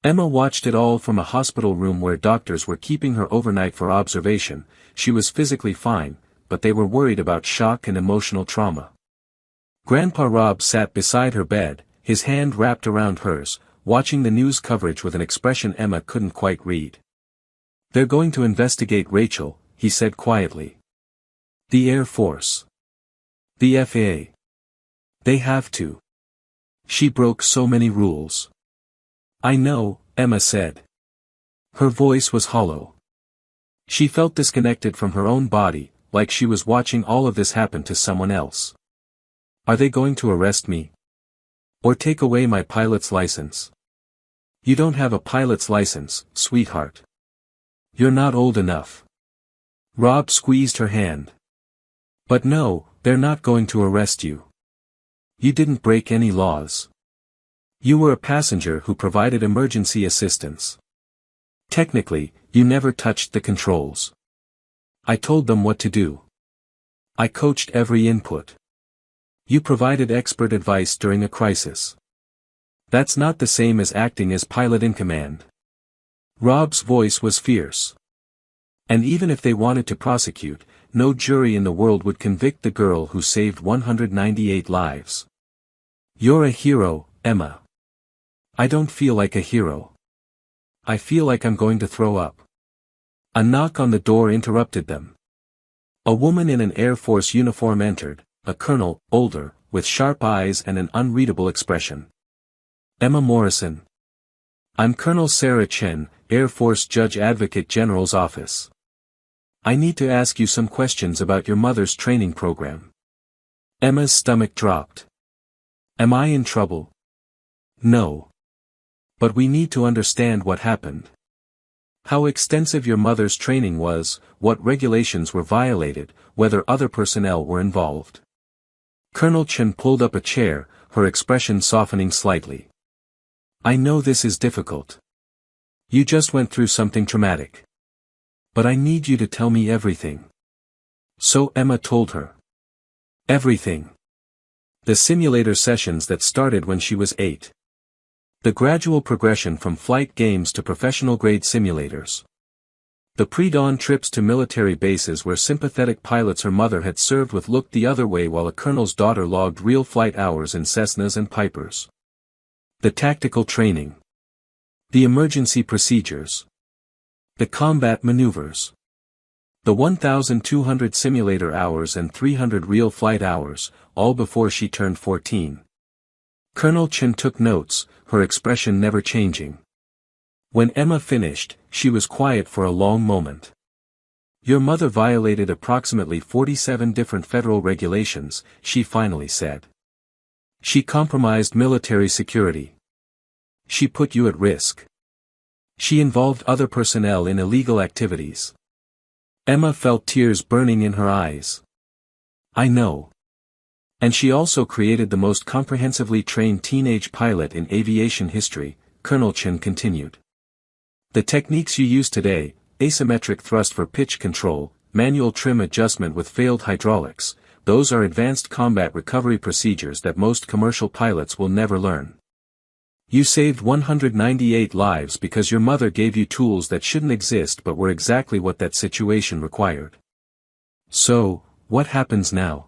Emma watched it all from a hospital room where doctors were keeping her overnight for observation. She was physically fine, but they were worried about shock and emotional trauma. Grandpa Rob sat beside her bed, his hand wrapped around hers, watching the news coverage with an expression Emma couldn't quite read. "They're going to investigate Rachel," he said quietly. "The Air Force. The FAA. They have to. She broke so many rules." "I know," Emma said. Her voice was hollow. She felt disconnected from her own body, like she was watching all of this happen to someone else. "Are they going to arrest me? Or take away my pilot's license?" "You don't have a pilot's license, sweetheart. You're not old enough." Rob squeezed her hand. "But no, they're not going to arrest you. You didn't break any laws. You were a passenger who provided emergency assistance. Technically, you never touched the controls. I told them what to do. I coached every input. You provided expert advice during a crisis. That's not the same as acting as pilot in command." Rob's voice was fierce. "And even if they wanted to prosecute, no jury in the world would convict the girl who saved 198 lives. You're a hero, Emma." "I don't feel like a hero. I feel like I'm going to throw up." A knock on the door interrupted them. A woman in an Air Force uniform entered, a colonel, older, with sharp eyes and an unreadable expression. "Emma Morrison. I'm Colonel Sarah Chen, Air Force Judge Advocate General's office. I need to ask you some questions about your mother's training program." Emma's stomach dropped. "Am I in trouble?" "No. But we need to understand what happened. How extensive your mother's training was, what regulations were violated, whether other personnel were involved." Colonel Chen pulled up a chair, her expression softening slightly. "I know this is difficult. You just went through something traumatic. But I need you to tell me everything." So Emma told her. Everything. The simulator sessions that started when she was 8. The gradual progression from flight games to professional-grade simulators. The pre-dawn trips to military bases where sympathetic pilots her mother had served with looked the other way while a colonel's daughter logged real flight hours in Cessnas and Pipers. The tactical training. The emergency procedures. The combat maneuvers. The 1,200 simulator hours and 300 real flight hours, all before she turned 14. Colonel Chen took notes, her expression never changing. When Emma finished, she was quiet for a long moment. Your mother violated approximately 47 different federal regulations, she finally said. She compromised military security. She put you at risk. She involved other personnel in illegal activities. Emma felt tears burning in her eyes. I know. And she also created the most comprehensively trained teenage pilot in aviation history, Colonel Chen continued. The techniques you use today, asymmetric thrust for pitch control, manual trim adjustment with failed hydraulics, those are advanced combat recovery procedures that most commercial pilots will never learn. You saved 198 lives because your mother gave you tools that shouldn't exist but were exactly what that situation required. So, what happens now?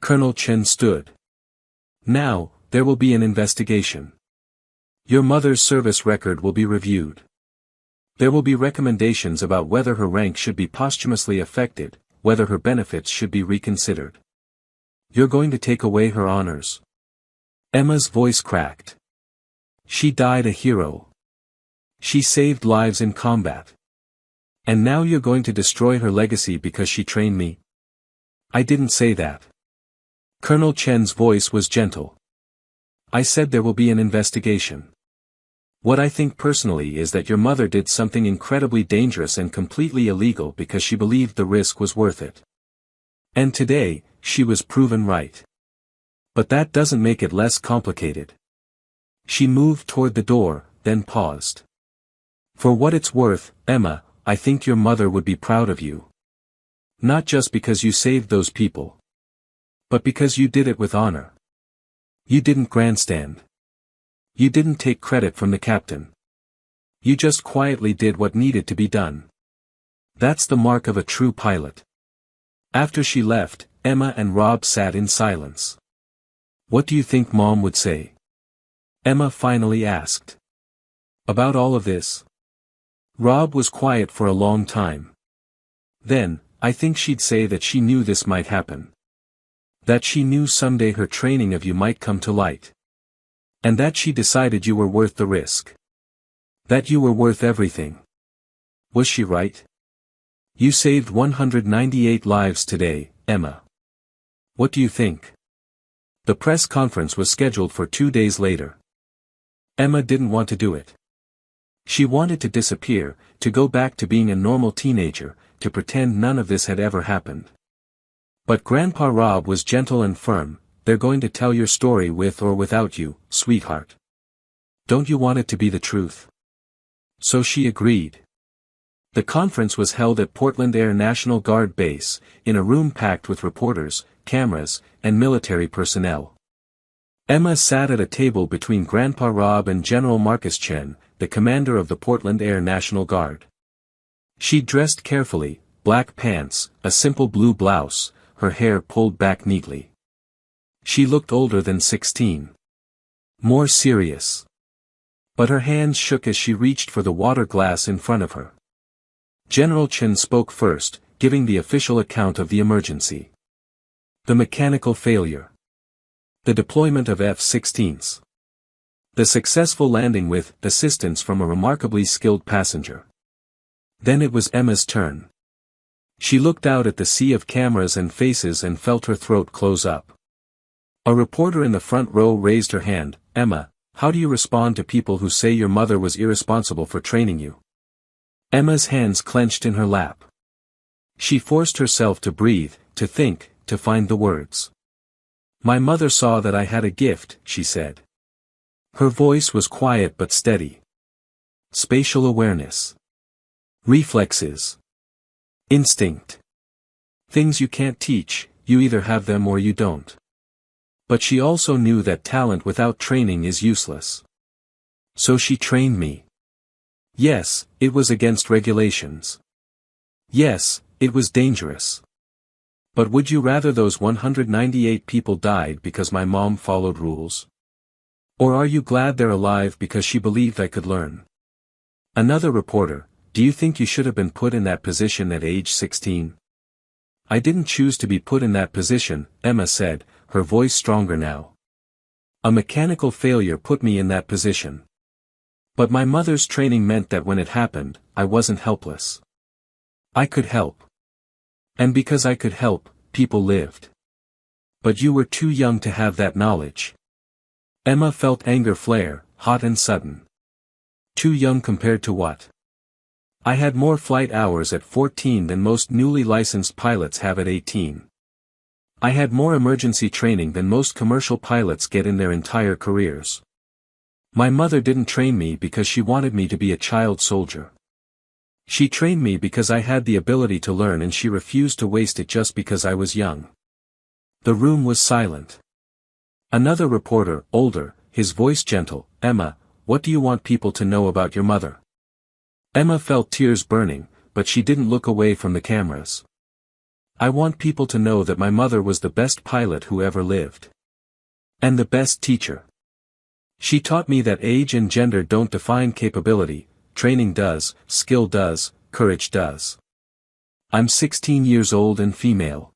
Colonel Chen stood. Now, there will be an investigation. Your mother's service record will be reviewed. There will be recommendations about whether her rank should be posthumously affected, whether her benefits should be reconsidered. You're going to take away her honors. Emma's voice cracked. She died a hero. She saved lives in combat. And now you're going to destroy her legacy because she trained me? I didn't say that. Colonel Chen's voice was gentle. I said there will be an investigation. What I think personally is that your mother did something incredibly dangerous and completely illegal because she believed the risk was worth it. And today, she was proven right. But that doesn't make it less complicated. She moved toward the door, then paused. For what it's worth, Emma, I think your mother would be proud of you. Not just because you saved those people. But because you did it with honor. You didn't grandstand. You didn't take credit from the captain. You just quietly did what needed to be done. That's the mark of a true pilot. After she left, Emma and Rob sat in silence. What do you think Mom would say? Emma finally asked. About all of this? Rob was quiet for a long time. Then, I think she'd say that she knew this might happen. That she knew someday her training of you might come to light. And that she decided you were worth the risk. That you were worth everything. Was she right? You saved 198 lives today, Emma. What do you think? The press conference was scheduled for 2 days later. Emma didn't want to do it. She wanted to disappear, to go back to being a normal teenager, to pretend none of this had ever happened. But Grandpa Rob was gentle and firm. They're going to tell your story with or without you, sweetheart. Don't you want it to be the truth? So she agreed. The conference was held at Portland Air National Guard Base, in a room packed with reporters, cameras, and military personnel. Emma sat at a table between Grandpa Rob and General Marcus Chen, the commander of the Portland Air National Guard. She dressed carefully, black pants, a simple blue blouse, her hair pulled back neatly. She looked older than 16. More serious. But her hands shook as she reached for the water glass in front of her. General Chen spoke first, giving the official account of the emergency. The mechanical failure. The deployment of F-16s. The successful landing with assistance from a remarkably skilled passenger. Then it was Emma's turn. She looked out at the sea of cameras and faces and felt her throat close up. A reporter in the front row raised her hand. Emma, how do you respond to people who say your mother was irresponsible for training you? Emma's hands clenched in her lap. She forced herself to breathe, to think, to find the words. My mother saw that I had a gift, she said. Her voice was quiet but steady. Spatial awareness. Reflexes. Instinct. Things you can't teach, you either have them or you don't. But she also knew that talent without training is useless. So she trained me. Yes, it was against regulations. Yes, it was dangerous. But would you rather those 198 people died because my mom followed rules? Or are you glad they're alive because she believed I could learn? Another reporter, do you think you should have been put in that position at age 16? I didn't choose to be put in that position, Emma said, her voice stronger now. A mechanical failure put me in that position. But my mother's training meant that when it happened, I wasn't helpless. I could help. And because I could help, people lived. But you were too young to have that knowledge. Emma felt anger flare, hot and sudden. Too young compared to what? I had more flight hours at 14 than most newly licensed pilots have at 18. I had more emergency training than most commercial pilots get in their entire careers. My mother didn't train me because she wanted me to be a child soldier. She trained me because I had the ability to learn, and she refused to waste it just because I was young. The room was silent. Another reporter, older, his voice gentle, Emma, what do you want people to know about your mother? Emma felt tears burning, but she didn't look away from the cameras. I want people to know that my mother was the best pilot who ever lived. And the best teacher. She taught me that age and gender don't define capability, training does, skill does, courage does. I'm 16 years old and female.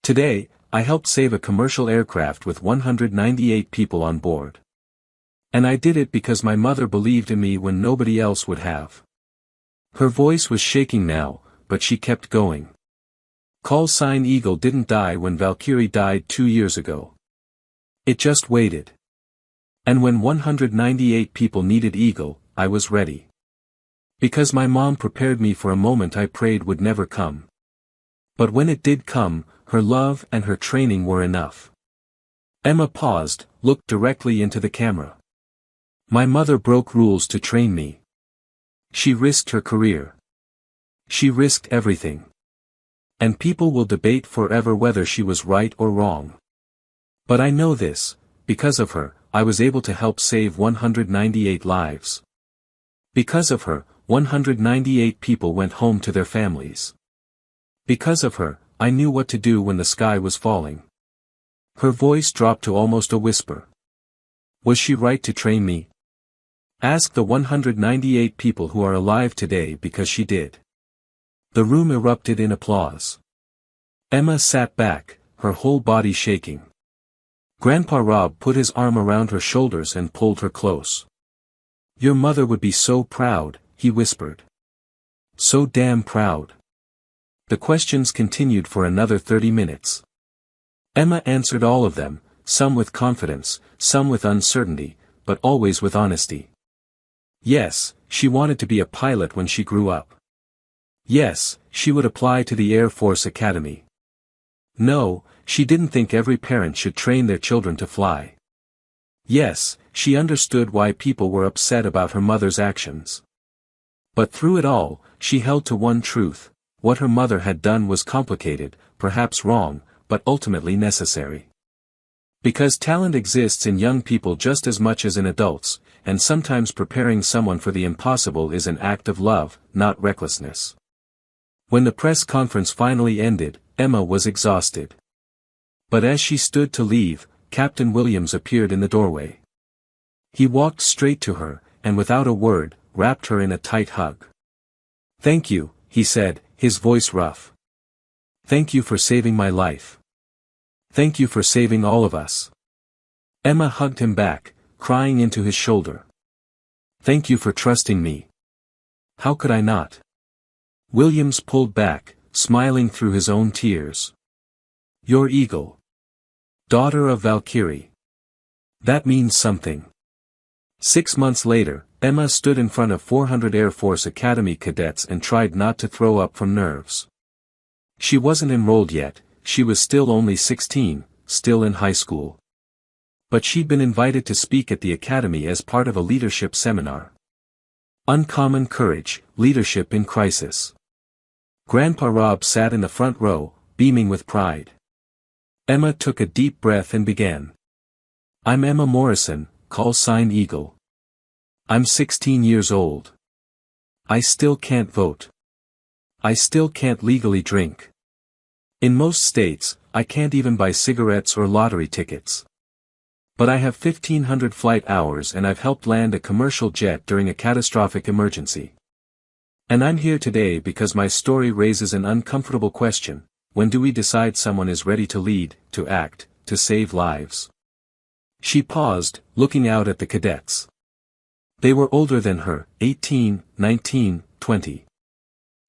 Today, I helped save a commercial aircraft with 198 people on board. And I did it because my mother believed in me when nobody else would have. Her voice was shaking now, but she kept going. Call sign Eagle didn't die when Valkyrie died 2 years ago. It just waited. And when 198 people needed Eagle, I was ready. Because my mom prepared me for a moment I prayed would never come. But when it did come, her love and her training were enough. Emma paused, looked directly into the camera. My mother broke rules to train me. She risked her career. She risked everything. And people will debate forever whether she was right or wrong. But I know this, because of her, I was able to help save 198 lives. Because of her, 198 people went home to their families. Because of her, I knew what to do when the sky was falling. Her voice dropped to almost a whisper. Was she right to train me? Ask the 198 people who are alive today because she did. The room erupted in applause. Emma sat back, her whole body shaking. Grandpa Rob put his arm around her shoulders and pulled her close. Your mother would be so proud, he whispered. So damn proud. The questions continued for another 30 minutes. Emma answered all of them, some with confidence, some with uncertainty, but always with honesty. Yes, she wanted to be a pilot when she grew up. Yes, she would apply to the Air Force Academy. No, she didn't think every parent should train their children to fly. Yes, she understood why people were upset about her mother's actions. But through it all, she held to one truth: what her mother had done was complicated, perhaps wrong, but ultimately necessary. Because talent exists in young people just as much as in adults, and sometimes preparing someone for the impossible is an act of love, not recklessness. When the press conference finally ended, Emma was exhausted. But as she stood to leave, Captain Williams appeared in the doorway. He walked straight to her, and without a word, wrapped her in a tight hug. Thank you, he said, his voice rough. Thank you for saving my life. Thank you for saving all of us. Emma hugged him back, crying into his shoulder. Thank you for trusting me. How could I not? Williams pulled back, smiling through his own tears. Your Eagle. Daughter of Valkyrie. That means something. 6 months later, Emma stood in front of 400 Air Force Academy cadets and tried not to throw up from nerves. She wasn't enrolled yet, she was still only 16, still in high school. But she'd been invited to speak at the academy as part of a leadership seminar. Uncommon Courage, Leadership in Crisis. Grandpa Rob sat in the front row, beaming with pride. Emma took a deep breath and began. I'm Emma Morrison, call sign Eagle. I'm 16 years old. I still can't vote. I still can't legally drink. In most states, I can't even buy cigarettes or lottery tickets. But I have 1,500 flight hours and I've helped land a commercial jet during a catastrophic emergency. And I'm here today because my story raises an uncomfortable question: when do we decide someone is ready to lead, to act, to save lives? She paused, looking out at the cadets. They were older than her, 18, 19, 20.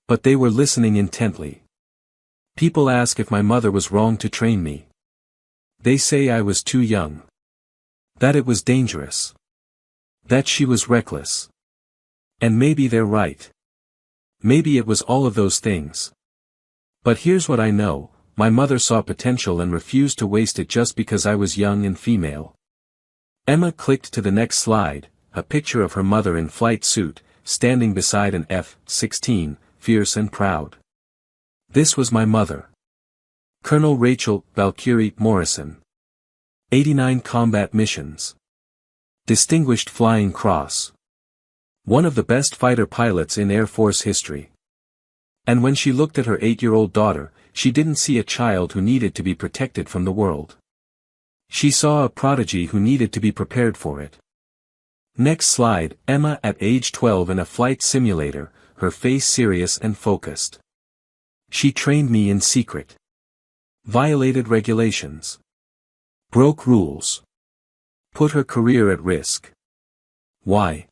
But they were listening intently. People ask if my mother was wrong to train me. They say I was too young. That it was dangerous. That she was reckless. And maybe they're right. Maybe it was all of those things. But here's what I know: my mother saw potential and refused to waste it just because I was young and female. Emma clicked to the next slide, a picture of her mother in flight suit, standing beside an F-16, fierce and proud. This was my mother. Colonel Rachel Valkyrie Morrison. 89 combat missions. Distinguished Flying Cross. One of the best fighter pilots in Air Force history. And when she looked at her 8-year-old daughter, she didn't see a child who needed to be protected from the world. She saw a prodigy who needed to be prepared for it. Next slide: Emma at age 12 in a flight simulator, her face serious and focused. She trained me in secret. Violated regulations. Broke rules. Put her career at risk. Why?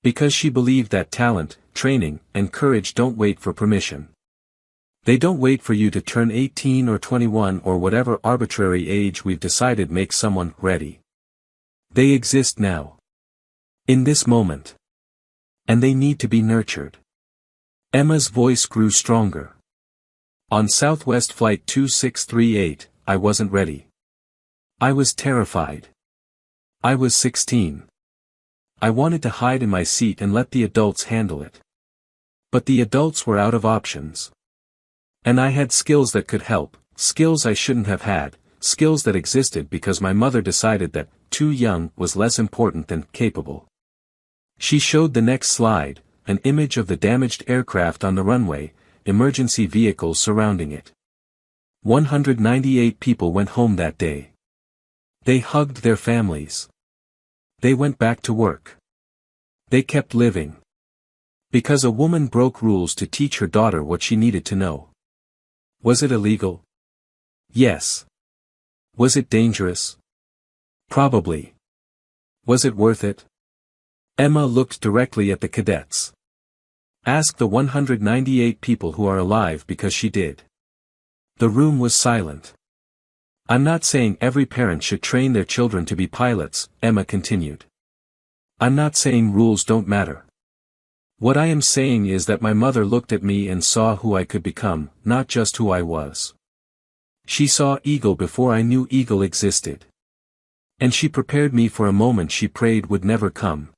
Because she believed that talent, training, and courage don't wait for permission. They don't wait for you to turn 18 or 21 or whatever arbitrary age we've decided makes someone ready. They exist now. In this moment. And they need to be nurtured. Emma's voice grew stronger. On Southwest Flight 2638, I wasn't ready. I was terrified. I was 16. I wanted to hide in my seat and let the adults handle it. But the adults were out of options. And I had skills that could help, skills I shouldn't have had, skills that existed because my mother decided that too young was less important than capable. She showed the next slide, an image of the damaged aircraft on the runway, emergency vehicles surrounding it. 198 people went home that day. They hugged their families. They went back to work. They kept living. Because a woman broke rules to teach her daughter what she needed to know. Was it illegal? Yes. Was it dangerous? Probably. Was it worth it? Emma looked directly at the cadets. Ask the 198 people who are alive because she did. The room was silent. I'm not saying every parent should train their children to be pilots, Emma continued. I'm not saying rules don't matter. What I am saying is that my mother looked at me and saw who I could become, not just who I was. She saw eagle before I knew eagle existed. And she prepared me for a moment she prayed would never come.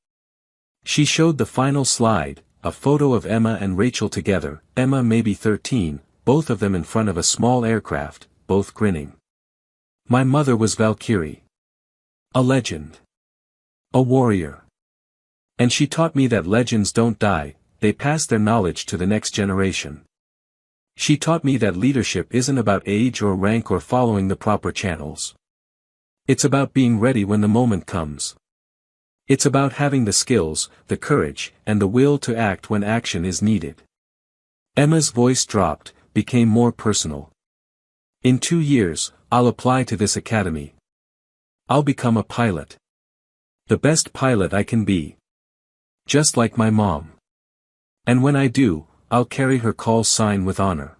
She showed the final slide, a photo of Emma and Rachel together, Emma maybe 13, both of them in front of a small aircraft, both grinning. My mother was Valkyrie. A legend. A warrior. And she taught me that legends don't die, they pass their knowledge to the next generation. She taught me that leadership isn't about age or rank or following the proper channels. It's about being ready when the moment comes. It's about having the skills, the courage, and the will to act when action is needed. Emma's voice dropped, became more personal. In 2 years, I'll apply to this academy. I'll become a pilot. The best pilot I can be. Just like my mom. And when I do, I'll carry her call sign with honor.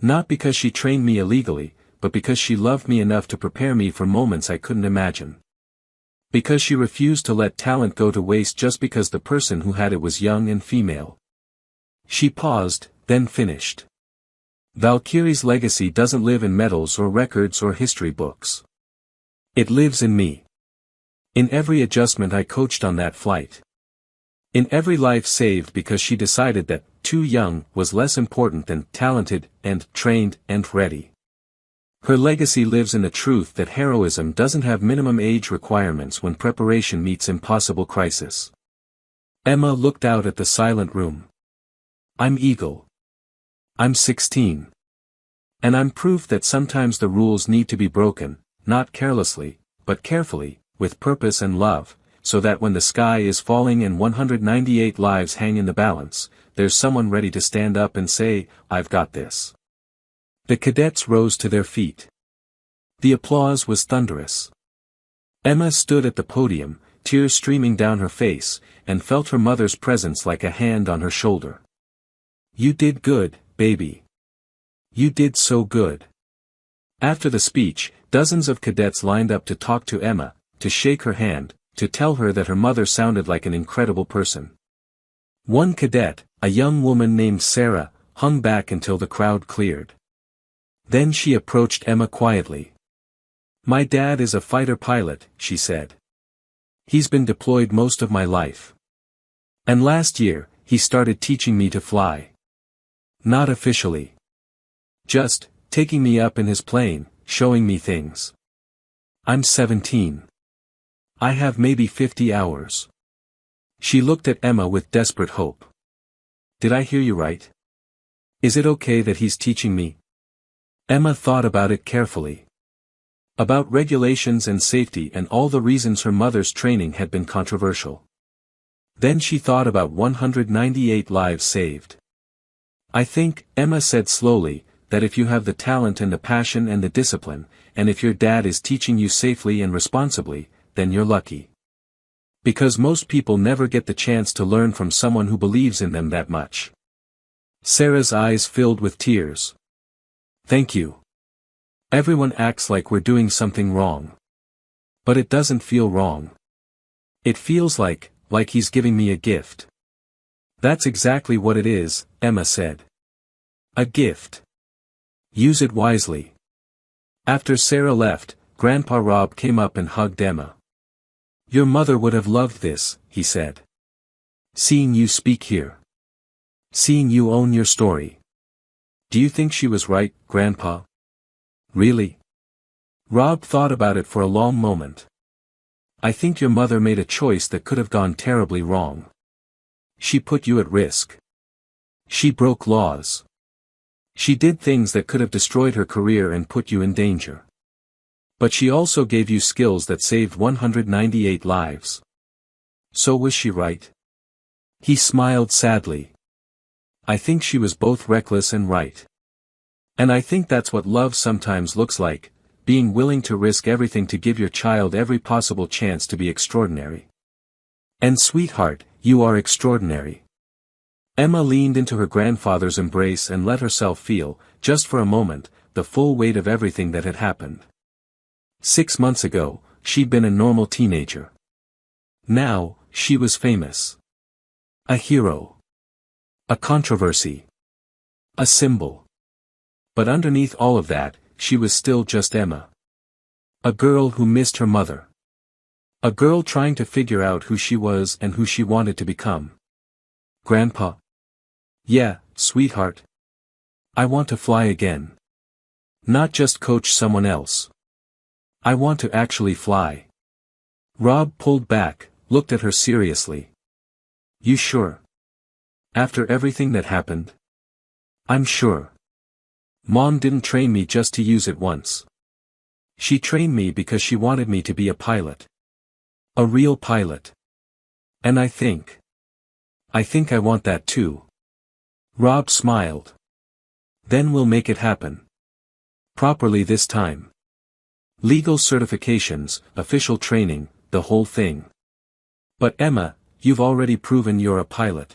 Not because she trained me illegally, but because she loved me enough to prepare me for moments I couldn't imagine. Because she refused to let talent go to waste just because the person who had it was young and female. She paused, then finished. Valkyrie's legacy doesn't live in medals or records or history books. It lives in me. In every adjustment I coached on that flight. In every life saved because she decided that too young was less important than talented and trained and ready. Her legacy lives in the truth that heroism doesn't have minimum age requirements when preparation meets impossible crisis. Emma looked out at the silent room. I'm eagle. I'm 16. And I'm proof that sometimes the rules need to be broken, not carelessly, but carefully, with purpose and love, so that when the sky is falling and 198 lives hang in the balance, there's someone ready to stand up and say, I've got this. The cadets rose to their feet. The applause was thunderous. Emma stood at the podium, tears streaming down her face, and felt her mother's presence like a hand on her shoulder. You did good, baby. You did so good. After the speech, dozens of cadets lined up to talk to Emma, to shake her hand, to tell her that her mother sounded like an incredible person. One cadet, a young woman named Sarah, hung back until the crowd cleared. Then she approached Emma quietly. My dad is a fighter pilot, she said. He's been deployed most of my life. And last year, he started teaching me to fly. Not officially. Just, taking me up in his plane, showing me things. I'm 17. I have maybe 50 hours. She looked at Emma with desperate hope. Did I hear you right? Is it okay that he's teaching me? Emma thought about it carefully. About regulations and safety and all the reasons her mother's training had been controversial. Then she thought about 198 lives saved. I think, Emma said slowly, that if you have the talent and the passion and the discipline, and if your dad is teaching you safely and responsibly, then you're lucky. Because most people never get the chance to learn from someone who believes in them that much. Sarah's eyes filled with tears. Thank you. Everyone acts like we're doing something wrong. But it doesn't feel wrong. It feels like he's giving me a gift. That's exactly what it is, Emma said. A gift. Use it wisely. After Sarah left, Grandpa Rob came up and hugged Emma. Your mother would have loved this, he said. Seeing you speak here. Seeing you own your story. Do you think she was right, Grandpa? Really? Rob thought about it for a long moment. I think your mother made a choice that could have gone terribly wrong. She put you at risk. She broke laws. She did things that could have destroyed her career and put you in danger. But she also gave you skills that saved 198 lives. So was she right? He smiled sadly. I think she was both reckless and right. And I think that's what love sometimes looks like, being willing to risk everything to give your child every possible chance to be extraordinary. And sweetheart, you are extraordinary. Emma leaned into her grandfather's embrace and let herself feel, just for a moment, the full weight of everything that had happened. 6 months ago, she'd been a normal teenager. Now, she was famous. A hero. A controversy. A symbol. But underneath all of that, she was still just Emma. A girl who missed her mother. A girl trying to figure out who she was and who she wanted to become. Grandpa. Yeah, sweetheart. I want to fly again. Not just coach someone else. I want to actually fly. Rob pulled back, looked at her seriously. You sure? After everything that happened? I'm sure. Mom didn't train me just to use it once. She trained me because she wanted me to be a pilot. A real pilot. And I think I want that too. Rob smiled. Then we'll make it happen. Properly this time. Legal certifications, official training, the whole thing. But Emma, you've already proven you're a pilot.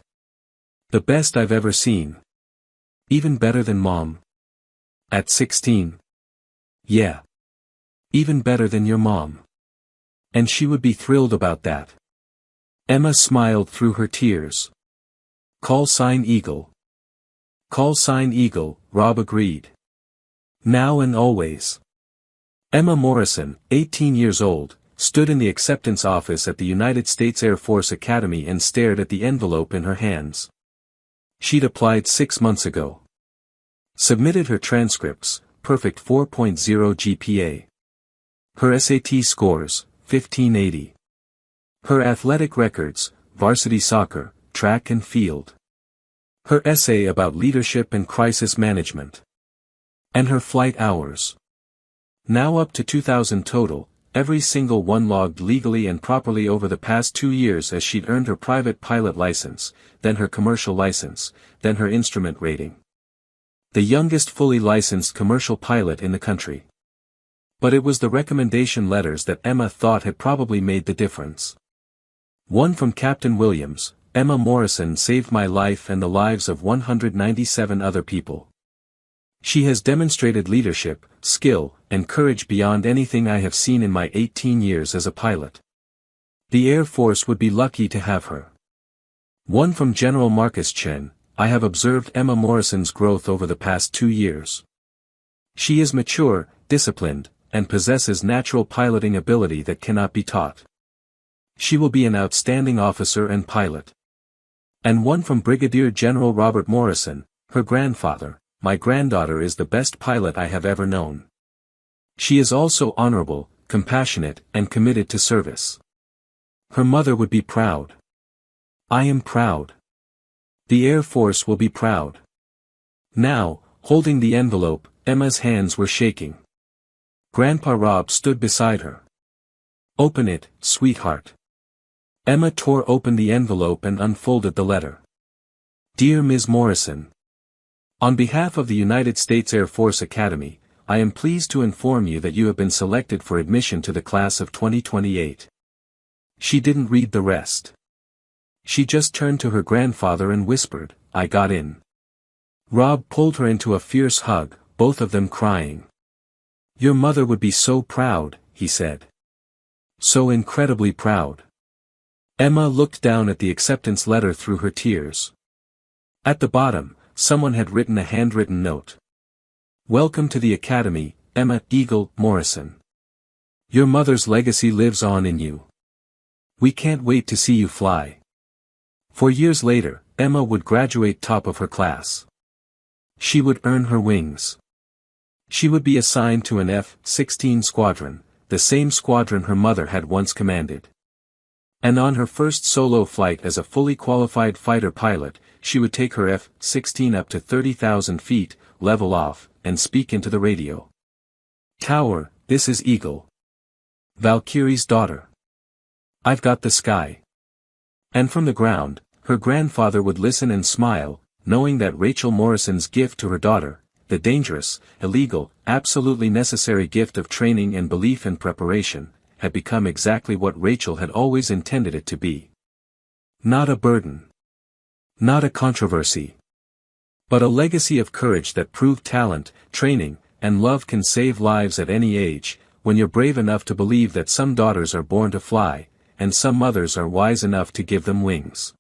The best I've ever seen. Even better than Mom. At 16. Yeah. Even better than your mom. And she would be thrilled about that. Emma smiled through her tears. Call sign Eagle. Call sign Eagle, Rob agreed. Now and always. Emma Morrison, 18 years old, stood in the acceptance office at the United States Air Force Academy and stared at the envelope in her hands. She'd applied 6 months ago. Submitted her transcripts, perfect 4.0 GPA. Her SAT scores, 1580. Her athletic records, varsity soccer, track and field. Her essay about leadership and crisis management. And her flight hours. Now up to 2,000 total, every single one logged legally and properly over the past 2 years as she'd earned her private pilot license, then her commercial license, then her instrument rating. The youngest fully licensed commercial pilot in the country. But it was the recommendation letters that Emma thought had probably made the difference. One from Captain Williams: Emma Morrison saved my life and the lives of 197 other people. She has demonstrated leadership, skill, and courage beyond anything I have seen in my 18 years as a pilot. The Air Force would be lucky to have her. One from General Marcus Chen: I have observed Emma Morrison's growth over the past 2 years. She is mature, disciplined, and possesses natural piloting ability that cannot be taught. She will be an outstanding officer and pilot. And one from Brigadier General Robert Morrison, her grandfather: my granddaughter is the best pilot I have ever known. She is also honorable, compassionate, and committed to service. Her mother would be proud. I am proud. The Air Force will be proud. Now, holding the envelope, Emma's hands were shaking. Grandpa Rob stood beside her. Open it, sweetheart. Emma tore open the envelope and unfolded the letter. Dear Ms. Morrison. On behalf of the United States Air Force Academy, I am pleased to inform you that you have been selected for admission to the class of 2028. She didn't read the rest. She just turned to her grandfather and whispered, I got in. Rob pulled her into a fierce hug, both of them crying. Your mother would be so proud, he said. So incredibly proud. Emma looked down at the acceptance letter through her tears. At the bottom, someone had written a handwritten note. Welcome to the Academy, Emma Eagle Morrison. Your mother's legacy lives on in you. We can't wait to see you fly. 4 years later, Emma would graduate top of her class. She would earn her wings. She would be assigned to an F-16 squadron, the same squadron her mother had once commanded. And on her first solo flight as a fully qualified fighter pilot, she would take her F-16 up to 30,000 feet, level off, and speak into the radio. Tower, this is Eagle. Valkyrie's daughter. I've got the sky. And from the ground, her grandfather would listen and smile, knowing that Rachel Morrison's gift to her daughter, the dangerous, illegal, absolutely necessary gift of training and belief and preparation, had become exactly what Rachel had always intended it to be. Not a burden. Not a controversy. But a legacy of courage that proved talent, training, and love can save lives at any age, when you're brave enough to believe that some daughters are born to fly, and some mothers are wise enough to give them wings.